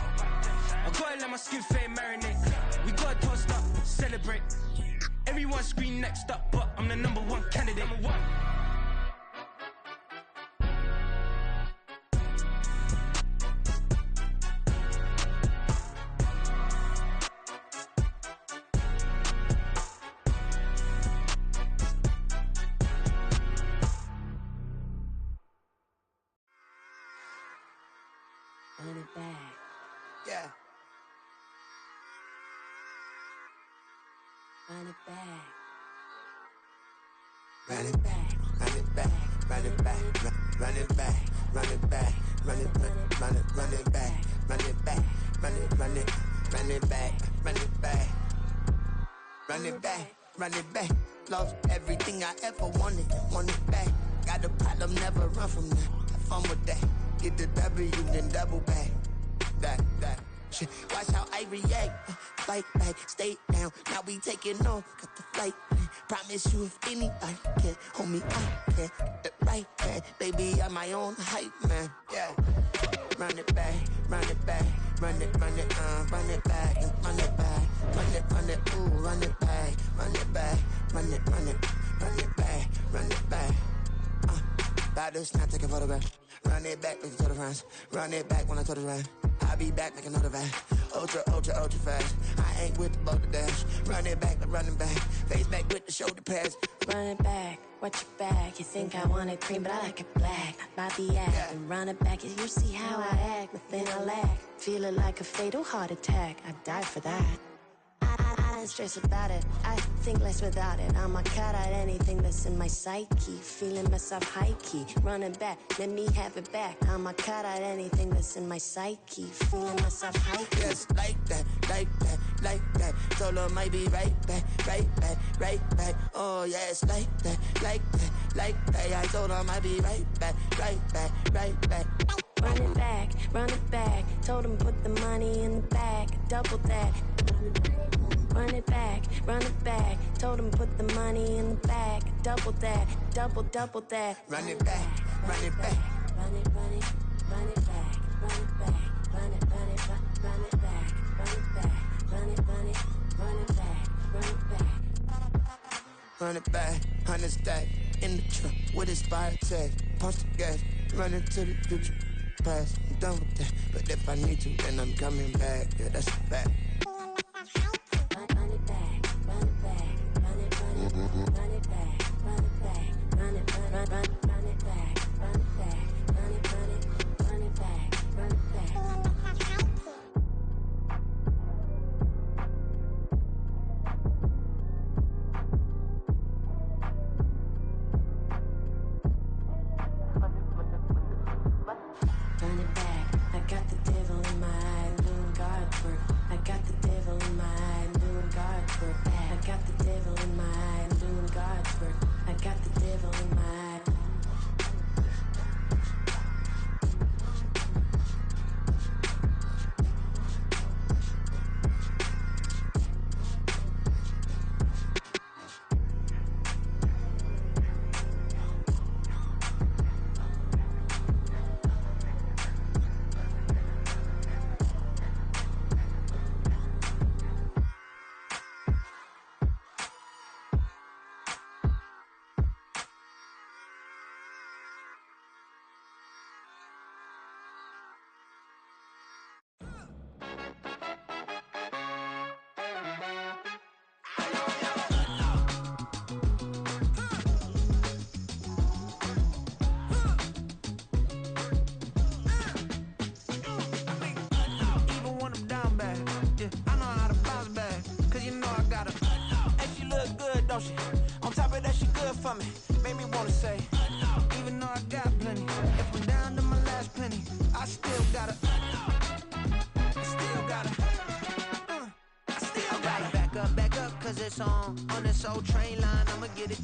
G: I gotta let my skin fade marinate. We gotta toast up, celebrate. Everyone scream next up, but I'm the #1 candidate.
H: Run it back.
A: Yeah.
H: Run it back.
A: Run it back, run it back, run it back, run it back, run it back, run it back, run it, run it back, run it back, run it, run it, run it back, run it back, run it back, run it back. Lost everything I ever wanted, want it back. Got a problem, never run from that. Have fun with that. Get the W, then double back. That shit. Watch how I react. Fight back, stay down. Now we taking off. Got the flight. Promise you if anybody can hold me, I can get it right back. Baby, I'm my own hype man. Yeah. Run it back, run it back, run it, run it, run it back, and run it back, run it, ooh, run it back, run it back, run it, run it, run it back, run it back. About to snap, take a photograph. Run it back, make it to the friends. Run it back when I told it right. I'll be back, make another van. Ultra, ultra, ultra fast. I ain't with the boat to dash. Run it back, but running back. Face back with the shoulder pads.
H: Run it back, watch your back. You think I want it cream, but I like it black. Not the act,
A: Yeah.
H: and run it back. You see how I act, nothing I lack. Feeling like a fatal heart attack. I'd die for that. I ain't stressed about it. I think less without it. I'ma cut out anything that's in my psyche. Feeling myself high key. Running back, let me have it back. I'ma cut out anything that's in my psyche. Feeling myself high key.
A: Yes, like that, like that, like that. Solo might be right back, right back, right back. Oh, yes, like that, like that, like that. I told her I might be right back, right back, right back.
H: Run it back, run it back. Told him put the money in the bag. Double that. Run it back, run it back. Told him put the money in the bag. Double that, double that.
A: Run it back, run it back.
H: Run it, run it, run it back. Run it back, run it, run it, run it back. Run it back, run it, run it, run it back. Run it back.
A: Run it back, 100 stack. In the truck with his fire tag. Punch the gas, run into the future. Past, I'm done with that. But if I need to, then I'm coming back. Yeah, that's a fact.
H: Run it back, run it back, run it, run it, run it back, run it back, run it, run it back, run it back, run it, run it, run it back, run it back. Run it back, I got the devil in my eye, doing guard work. I got the devil in my eye, doing guard work. I got the devil in my eye, doing guard work. I got the devil in my eye.
G: Even when I'm down bad, yeah, I know how to bounce back. Cause you know I got her. And she look good, don't she? On top of that, she good for me. Made me wanna say, even though I got plenty. If I'm down to my last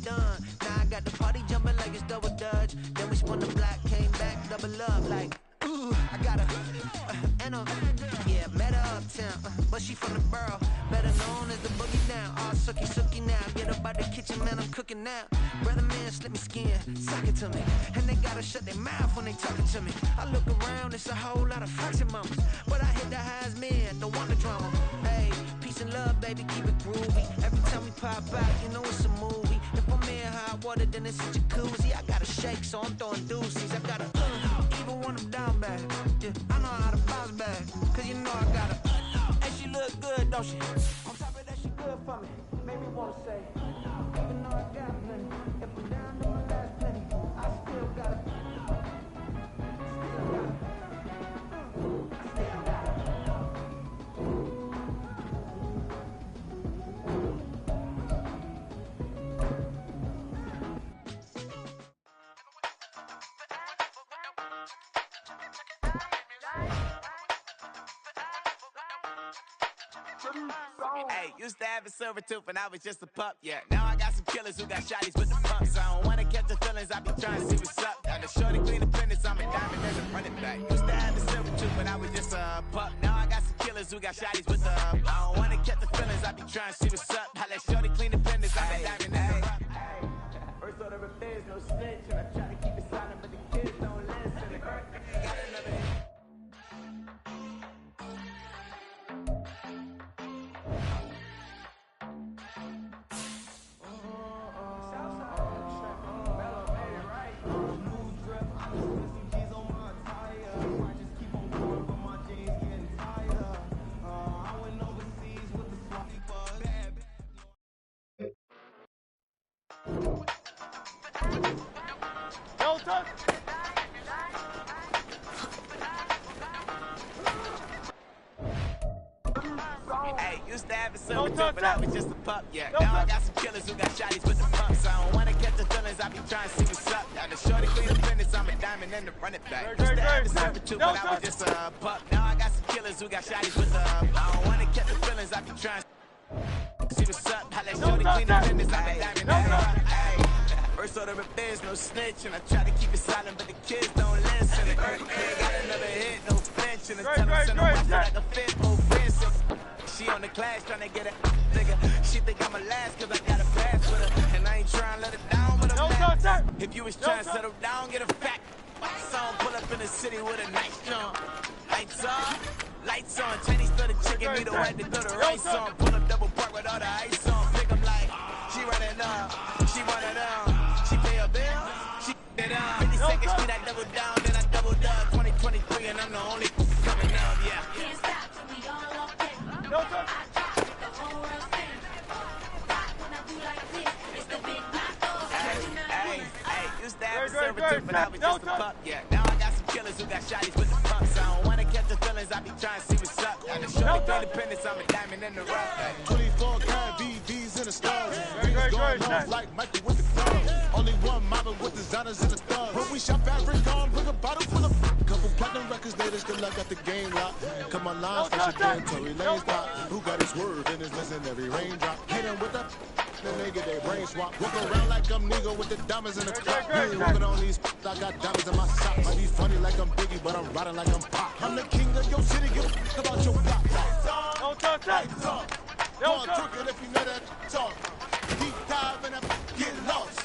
A: done. Now I got the party jumping like it's double dutch. Then we spun the block, came back, double up like, ooh, I got a, and a, yeah, met her uptown, but she from the borough, better known as the boogie down. All sucky now, get up out the kitchen, man, I'm cooking now. Brother man, slip me skin, suck it to me, and they gotta shut their mouth when they talking to me. I look around, it's a whole lot of fraction mamas, but I hit the highs, man, don't want the drama. Hey, peace and love, baby, keep it groovy. Every time we pop out, you know it's a movie. If I'm in hot water, then it's a jacuzzi. I gotta shake, so I'm throwing deuces. I gotta even when I'm down bad. Yeah, I know how to bounce back, cause you know I gotta. And she look good, don't she? On top of that, she good for me. Made me wanna say, even though I got plenty, if I'm down to my last penny, I still gotta.
I: Hey, used to have a silver tooth and I was just a pup, yeah. Now I got some killers who got shotties with the pumps. I don't wanna catch the feelings, I be trying to see what's up. Got the shorty clean the pendants, I'm a diamond and a running back. Used to have a silver tooth but I was just a pup. Now I got some killers who got shotties with the I don't wanna catch the feelings, I be trying to see what's up. I let shorty clean the pendants, I'm a diamond and a rock. First order of affairs, no snitch, and I try to keep it silent, but the kids don't listen. Got another hit. Hey, used to have a silver tooth, but I was just a pup, yeah. Now I got some killers who got shotties with the pumps. I don't wanna catch the feelings, I be trying to see what's up. Got the shorty clean the pendants, I'm a diamond and a running back. Used to have a silver tooth, but I was just a pup. Now I got some killers who got shotties with the I don't wanna catch the feelings, I be trying to see what's up. I let shorty clean the pendants, I'm a diamond and a rock. First order of affairs, no snitch, and I try to keep it silent, but the kids don't listen. The earthquake got another hit, no flinch, and the tunnel center watch like a fit, no fence. She on the class tryna get a nigga. She think I'm a last cause I got a pass with her. And I ain't tryna let her down with a man. If you was tryna settle down, get a fact. Song pull up in the city with a nice jump. Lights on. Chinese throw the chicken, need a right to throw the rice on. Pull up double park with all the ice on. Pick up like, she running up, she running up. She pay a bill, she it up. 50 seconds, speed, I double down, then I double up. 2023 and I'm the only coming up, yeah.
J: Can't stop till we all up there. I drop it, the whole world sing. Rock when I do like this, it's the big black door.
I: Hey, used to have a silver tooth, but I was just a pup, yeah. Now I got some killers who got shotties with the pumps. I don't wanna catch the feelings, I be trying to see what's up. Got the shorty independence, I'm a diamond in the rough.
K: 24 karat BDs in the stars. Rings going off like Michael with the thumbs. Only one model with designers in the thumbs. When we shop fabric on, bring a bottle full of couple platinum records later, still I got the game locked. Come on, lines, such a damn Tory Lane's pop. Who got his word and is missing every raindrop? Hit him with the then they get their brain swap. Walk around like I'm Nego with the diamonds in the crop. You ain't walking on these I got diamonds in my socks. I be funny like I'm Biggie, but I'm riding like I'm Pop. I'm the king of your city, give a f about your block. Don't talk, lights on. Go on, took it if you know that talk. Deep dive and get lost.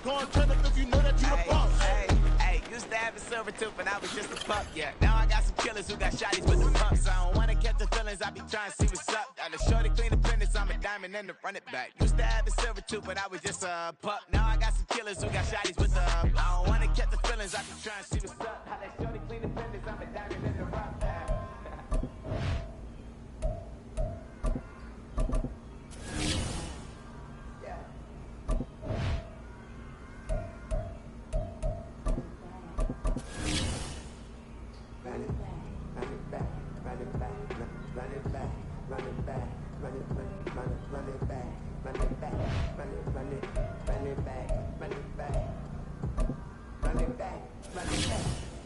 K: Go on, turn up if you know that you the boss.
I: Hey, used to have a silver tooth, and I was just a pup, yeah. Now I got some killers who got shotties with the pumps. I don't wanna catch the feelings, I be trying to see what's up. Got the shorty clean the pendants, I'm a diamond and the run it back. Used to have a silver tooth, but I was just a pup. Now I got some killers who got shotties with the I don't wanna catch the feelings, I be trying to see what's up. How that shorty clean the pendants, I'm a diamond and the rock.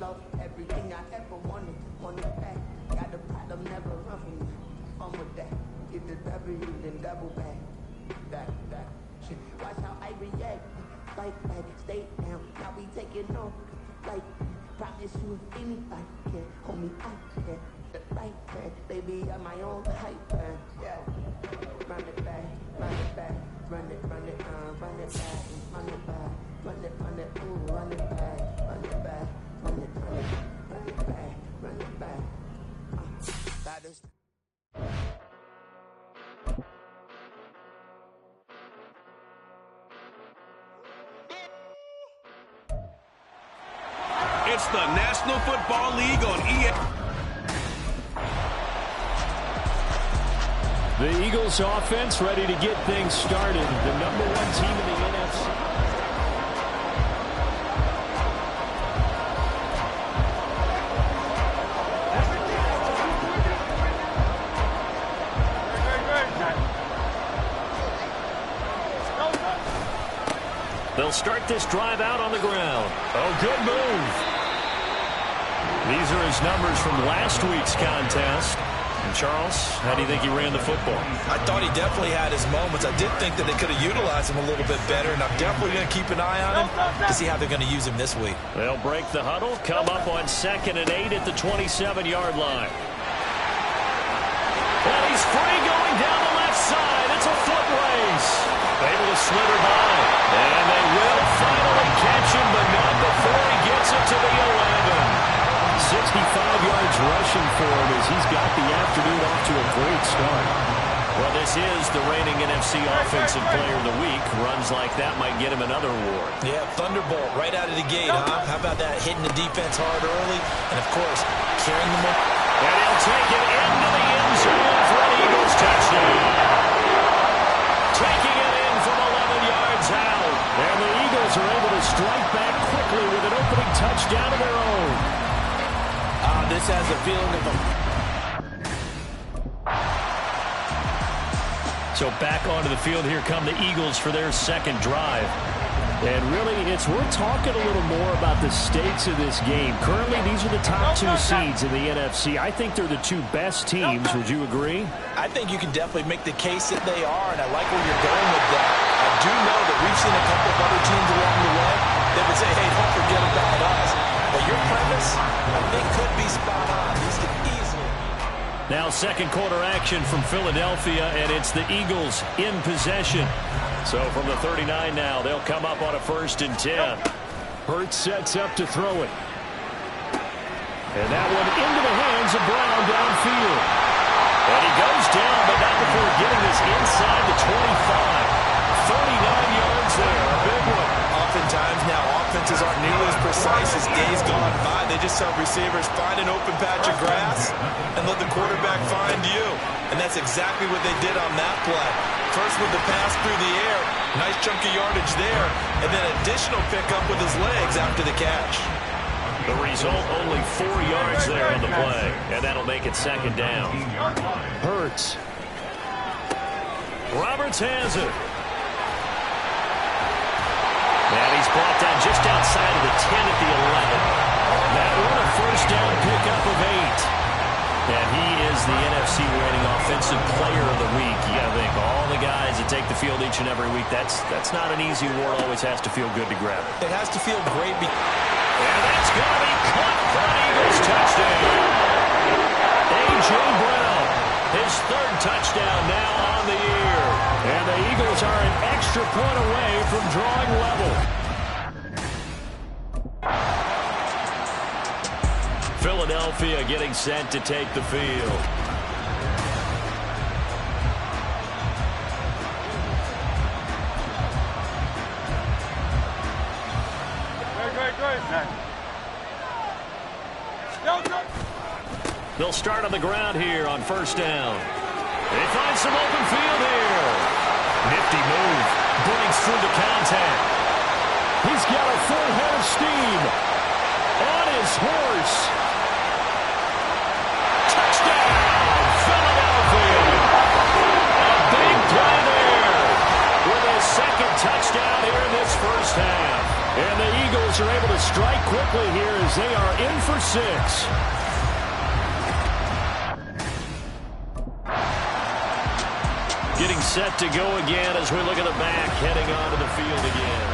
A: Lost everything I ever wanted, want it back. Got the problem, never run from me. On with that, get the W, then double back. That.
L: Watch how I react. Like, stay down. I'll be taking off. Like, promise you if anybody can hold me up. Right there, baby, I'm my own hype. Yeah. Run it back, run it back, run it back, run it back, run it back, run it, ooh, run it back, run it back, run it back, run it back. That is.
M: It's the National Football League on EA.
F: The Eagles offense ready to get things started. The #1 team in the NFC. They'll start this drive out on the ground. Oh, good move. These are his numbers from last week's contest. And Charles, how do you think he ran the football?
C: I thought he definitely had his moments. I did think that they could have utilized him a little bit better, and I'm definitely going to keep an eye on him to see how they're going to use him this week.
F: They'll break the huddle, come up on 2nd and 8 at the 27-yard line. And he's free going down the left side. It's a foot race. Able to slither by. And they will finally catch him, but not before he gets it to the 11. 65 yards rushing for him as he's got the afternoon off to a great start. Well, this is the reigning NFC Offensive Player of the Week. Runs like that might get him another award.
C: Yeah, Thunderbolt right out of the gate, huh? How about that? Hitting the defense hard early, and of course, carrying them up.
F: And he'll take it into the end zone for an Eagles touchdown. Taking it in from 11 yards out. And the Eagles are able to strike back quickly with an opening touchdown of their own.
C: This has a feeling of a...
F: So back onto the field, here come the Eagles for their second drive. And really, we're talking a little more about the stakes of this game. Currently, these are the top 2 seeds in the NFC. I think they're the 2 best teams. Would you agree?
C: I think you can definitely make the case that they are, and I like where you're going with that. I do know that we've seen a couple of other teams along the way that would say, hey, don't forget about us. But your premise, I think, could be spot on. These could easily.
F: Now second quarter action from Philadelphia, and it's the Eagles in possession. So from the 39 now, they'll come up on a 1st and 10. Hurts sets up to throw it. And that one into the hands of Brown downfield. And he goes down, but not before getting this inside the 25. 39 yards there, a big one.
C: Oftentimes now, offenses aren't nearly as precise as days gone by. They just have receivers find an open patch of grass and let the quarterback find you. And that's exactly what they did on that play. First with the pass through the air, nice chunk of yardage there, and then additional pickup with his legs after the catch.
F: The result, only 4 yards there on the play, and that'll make it 2nd down. Hurts. Roberts has it. And he's brought down just outside of the 10 at the 11. That one a 1st down pickup of 8. And he is the NFC reigning Offensive Player of the Week. You got to think, all the guys that take the field each and every week, that's not an easy award. Always has to feel good to grab it.
C: It has to feel great.
F: And that's going to be caught for an Eagles touchdown. A.J. Brown, his 3rd touchdown now on the year. And the Eagles are an extra point away from drawing level. Philadelphia getting set to take the field. They'll start on the ground here on 1st down. They find some open field here. Nifty move. Breaks through the contact. He's got a full head of steam. On his horse. Touchdown, Philadelphia. A big play there. With a 2nd touchdown here in this 1st half. And the Eagles are able to strike quickly here as they are in for 6. Getting set to go again as we look at the back, heading onto the field again.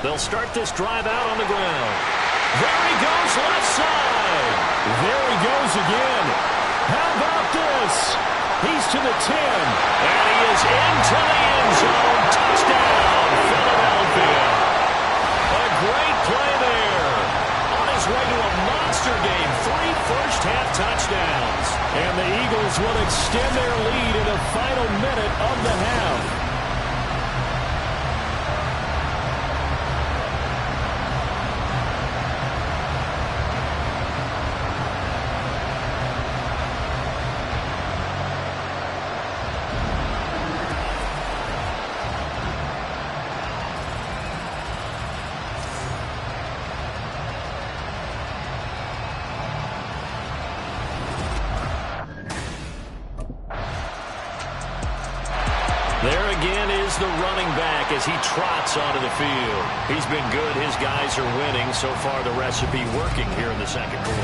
F: They'll start this drive out on the ground. There he goes, left side. There he goes again. How about this? He's to the 10, and he is into the end zone. Touchdown, Philadelphia. A great play there. On his way to a monster game, 3 first-half touchdowns. And the Eagles will extend their lead in the final minute of the half. There again is the running back as he trots onto the field. He's been good. His guys are winning. So far, the recipe working here in the second quarter.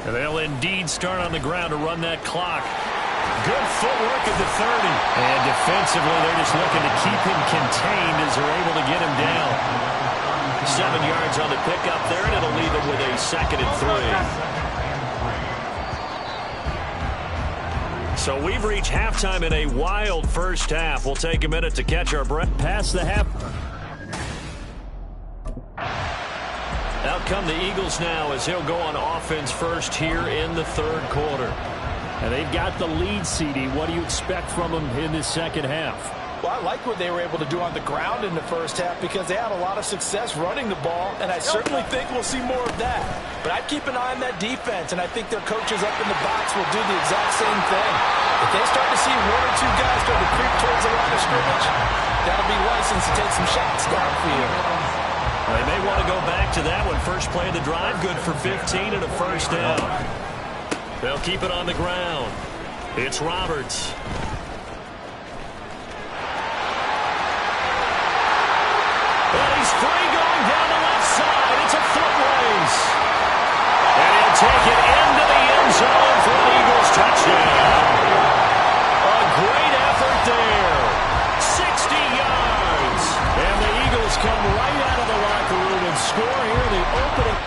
F: And they'll indeed start on the ground to run that clock. Good footwork at the 30. And defensively, they're just looking to keep him contained as they're able to get him down. 7 yards on the pickup there, and it'll leave him with a 2nd and 3. So we've reached halftime in a wild first half. We'll take a minute to catch our breath. Past the half. Out come the Eagles now as he'll go on offense first here in the third quarter. And they've got the lead, CD. What do you expect from them in this second half?
C: Well, I like what they were able to do on the ground in the first half because they had a lot of success running the ball, and I certainly think we'll see more of that. But I'd keep an eye on that defense, and I think their coaches up in the box will do the exact same thing. If they start to see 1 or 2 guys start to creep towards the line of scrimmage, that'll be license to take some shots downfield.
F: They may want to go back to that one. First play of the drive, good for 15 and a first down. They'll keep it on the ground. It's Roberts. And he's free going down the left side. It's a foot race. And he'll take it into the end zone for an Eagles touchdown. A great effort there. 60 yards. And the Eagles come right out of the locker room and score here in the opening.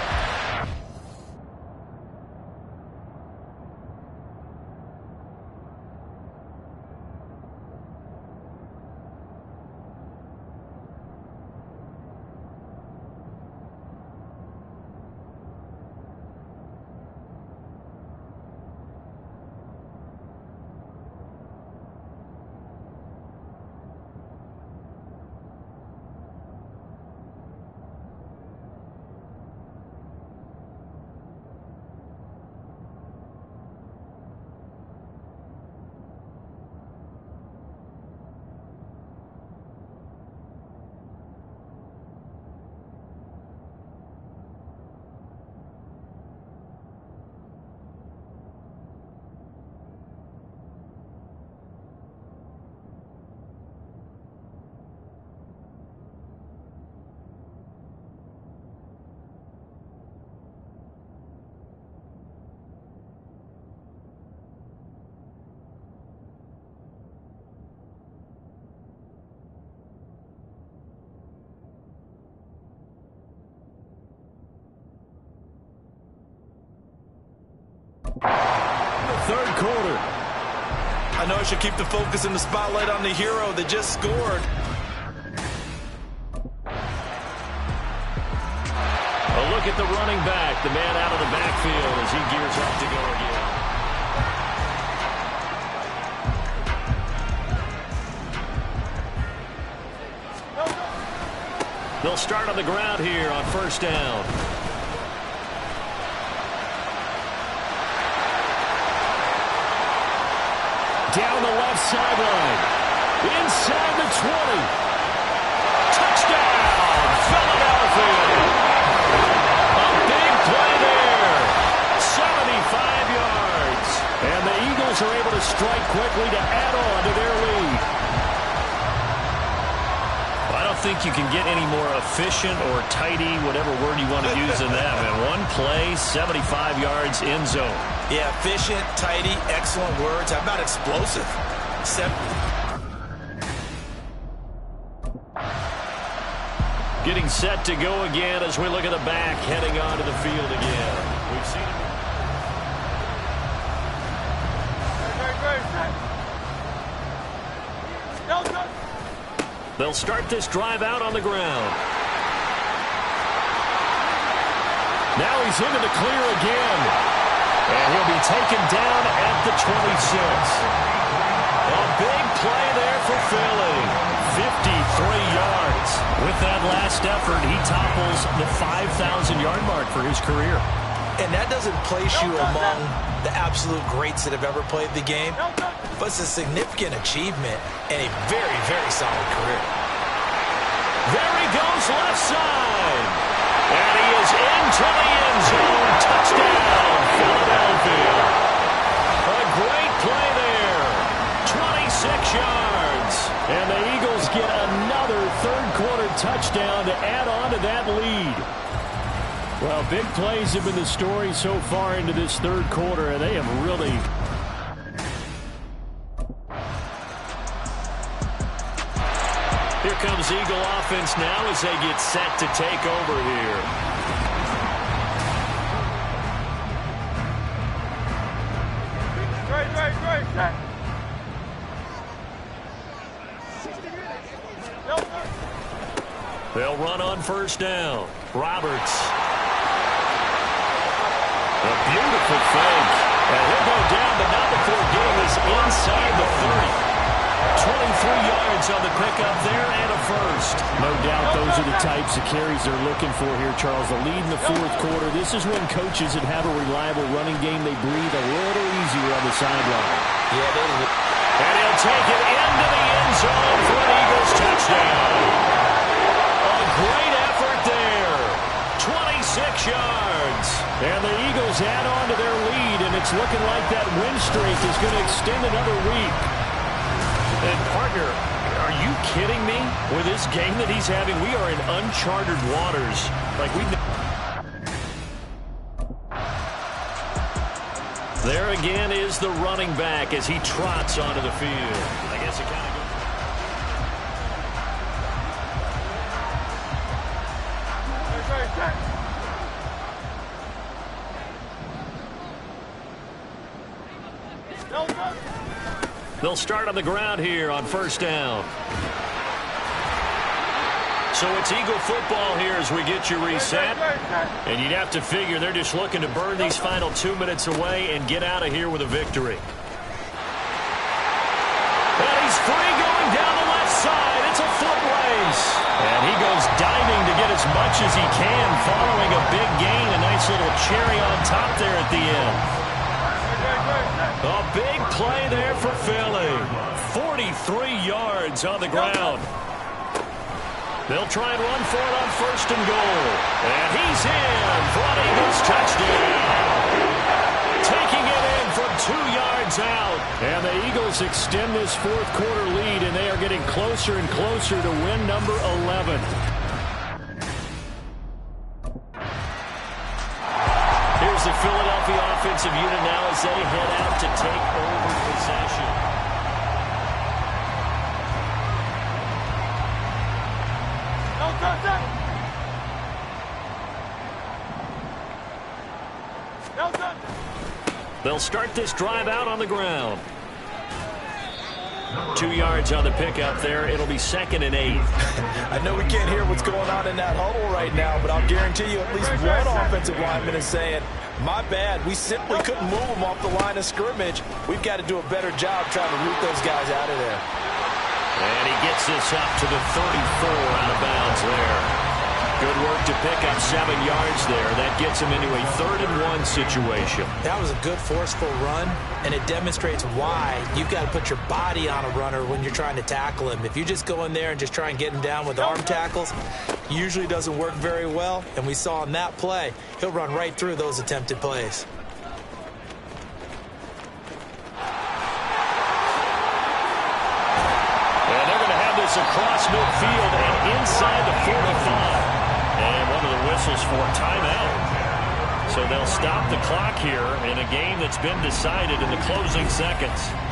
F: Third quarter.
C: I know I should keep the focus and the spotlight on the hero that just scored.
F: A look at the running back, the man out of the backfield as he gears up to go again. They'll start on the ground here on first down. Down the left sideline. Inside the 20. Touchdown, Philadelphia. A big play there. 75 yards. And the Eagles are able to strike quickly to add on to their lead.
B: think you can get any more efficient or tidy, whatever word you want to use in that, man. One play, 75 yards, end zone.
C: Yeah, efficient, tidy, excellent words. How about explosive?
B: Getting set to go again as we look at the back, heading onto the field again. We've seen him. They'll start this drive out on the ground. Now he's into the clear again. And he'll be taken down at the 26. A big play there for Philly. 53 yards. With that last effort, he topples the 5,000-yard mark for his career.
C: And that doesn't place you among the absolute greats that have ever played the game, but it's a significant achievement and a very, very solid career.
B: There he goes left side. And he is into the end zone. Touchdown, Philadelphia. A great play there. 26 yards. And the Eagles get another third-quarter touchdown to add on to that lead. Well, big plays have been the story so far into this third quarter, and they have really... Here comes Eagle offense now as they get set to take over here.
E: Great.
B: They'll run on first down. Roberts. A beautiful fake. And he'll go down, but not before getting this inside the 30. 23 yards on the pickup there and a first. No doubt those are the types of carries they're looking for here, Charles. The lead in the fourth quarter. This is when coaches that have a reliable running game, they breathe a little easier on the sideline.
C: Yeah, they do.
B: And he'll take it into the end zone for an Eagles touchdown. A great effort there. 26 yards. And the Eagles add on to their lead, and it's looking like that win streak is going to extend another week. And, partner, are you kidding me? With this game that he's having, we are in uncharted waters. Like we. There again is the running back as he trots onto the field. I guess it kind of goes. They'll start on the ground here on first down. So it's Eagle football here as we get you reset. And you'd have to figure they're just looking to burn these final 2 minutes away and get out of here with a victory. And he's free going down the left side. It's a foot race. And he goes diving to get as much as he can following a big gain. A nice little cherry on top there at the end. A big play there for Philly. 43 yards on the ground. They'll try and run for it on first and goal. And he's in for an Eagles touchdown. Taking it in from 2 yards out. And the Eagles extend this fourth quarter lead, and they are getting closer and closer to win number 11. Here's the Philadelphia offensive unit now as they head out to take over possession. They'll start this drive out on the ground. 2 yards on the pickup there. It'll be 2nd and 8.
C: I know we can't hear what's going on in that huddle right now, but I'll guarantee you at least one offensive lineman is saying, my bad, we simply couldn't move them off the line of scrimmage. We've got to do a better job trying to root those guys out of there.
B: And he gets this up to the 34 out of bounds there. Good work to pick up 7 yards there. That gets him into a 3rd and 1 situation.
C: That was a good, forceful run, and it demonstrates why you've got to put your body on a runner when you're trying to tackle him. If you just go in there and just try and get him down with arm tackles, usually doesn't work very well, and we saw in that play, he'll run right through those attempted plays.
F: this across midfield and inside the 45. And one of the whistles for timeout. So they'll stop the clock here in a game that's been decided in the closing seconds.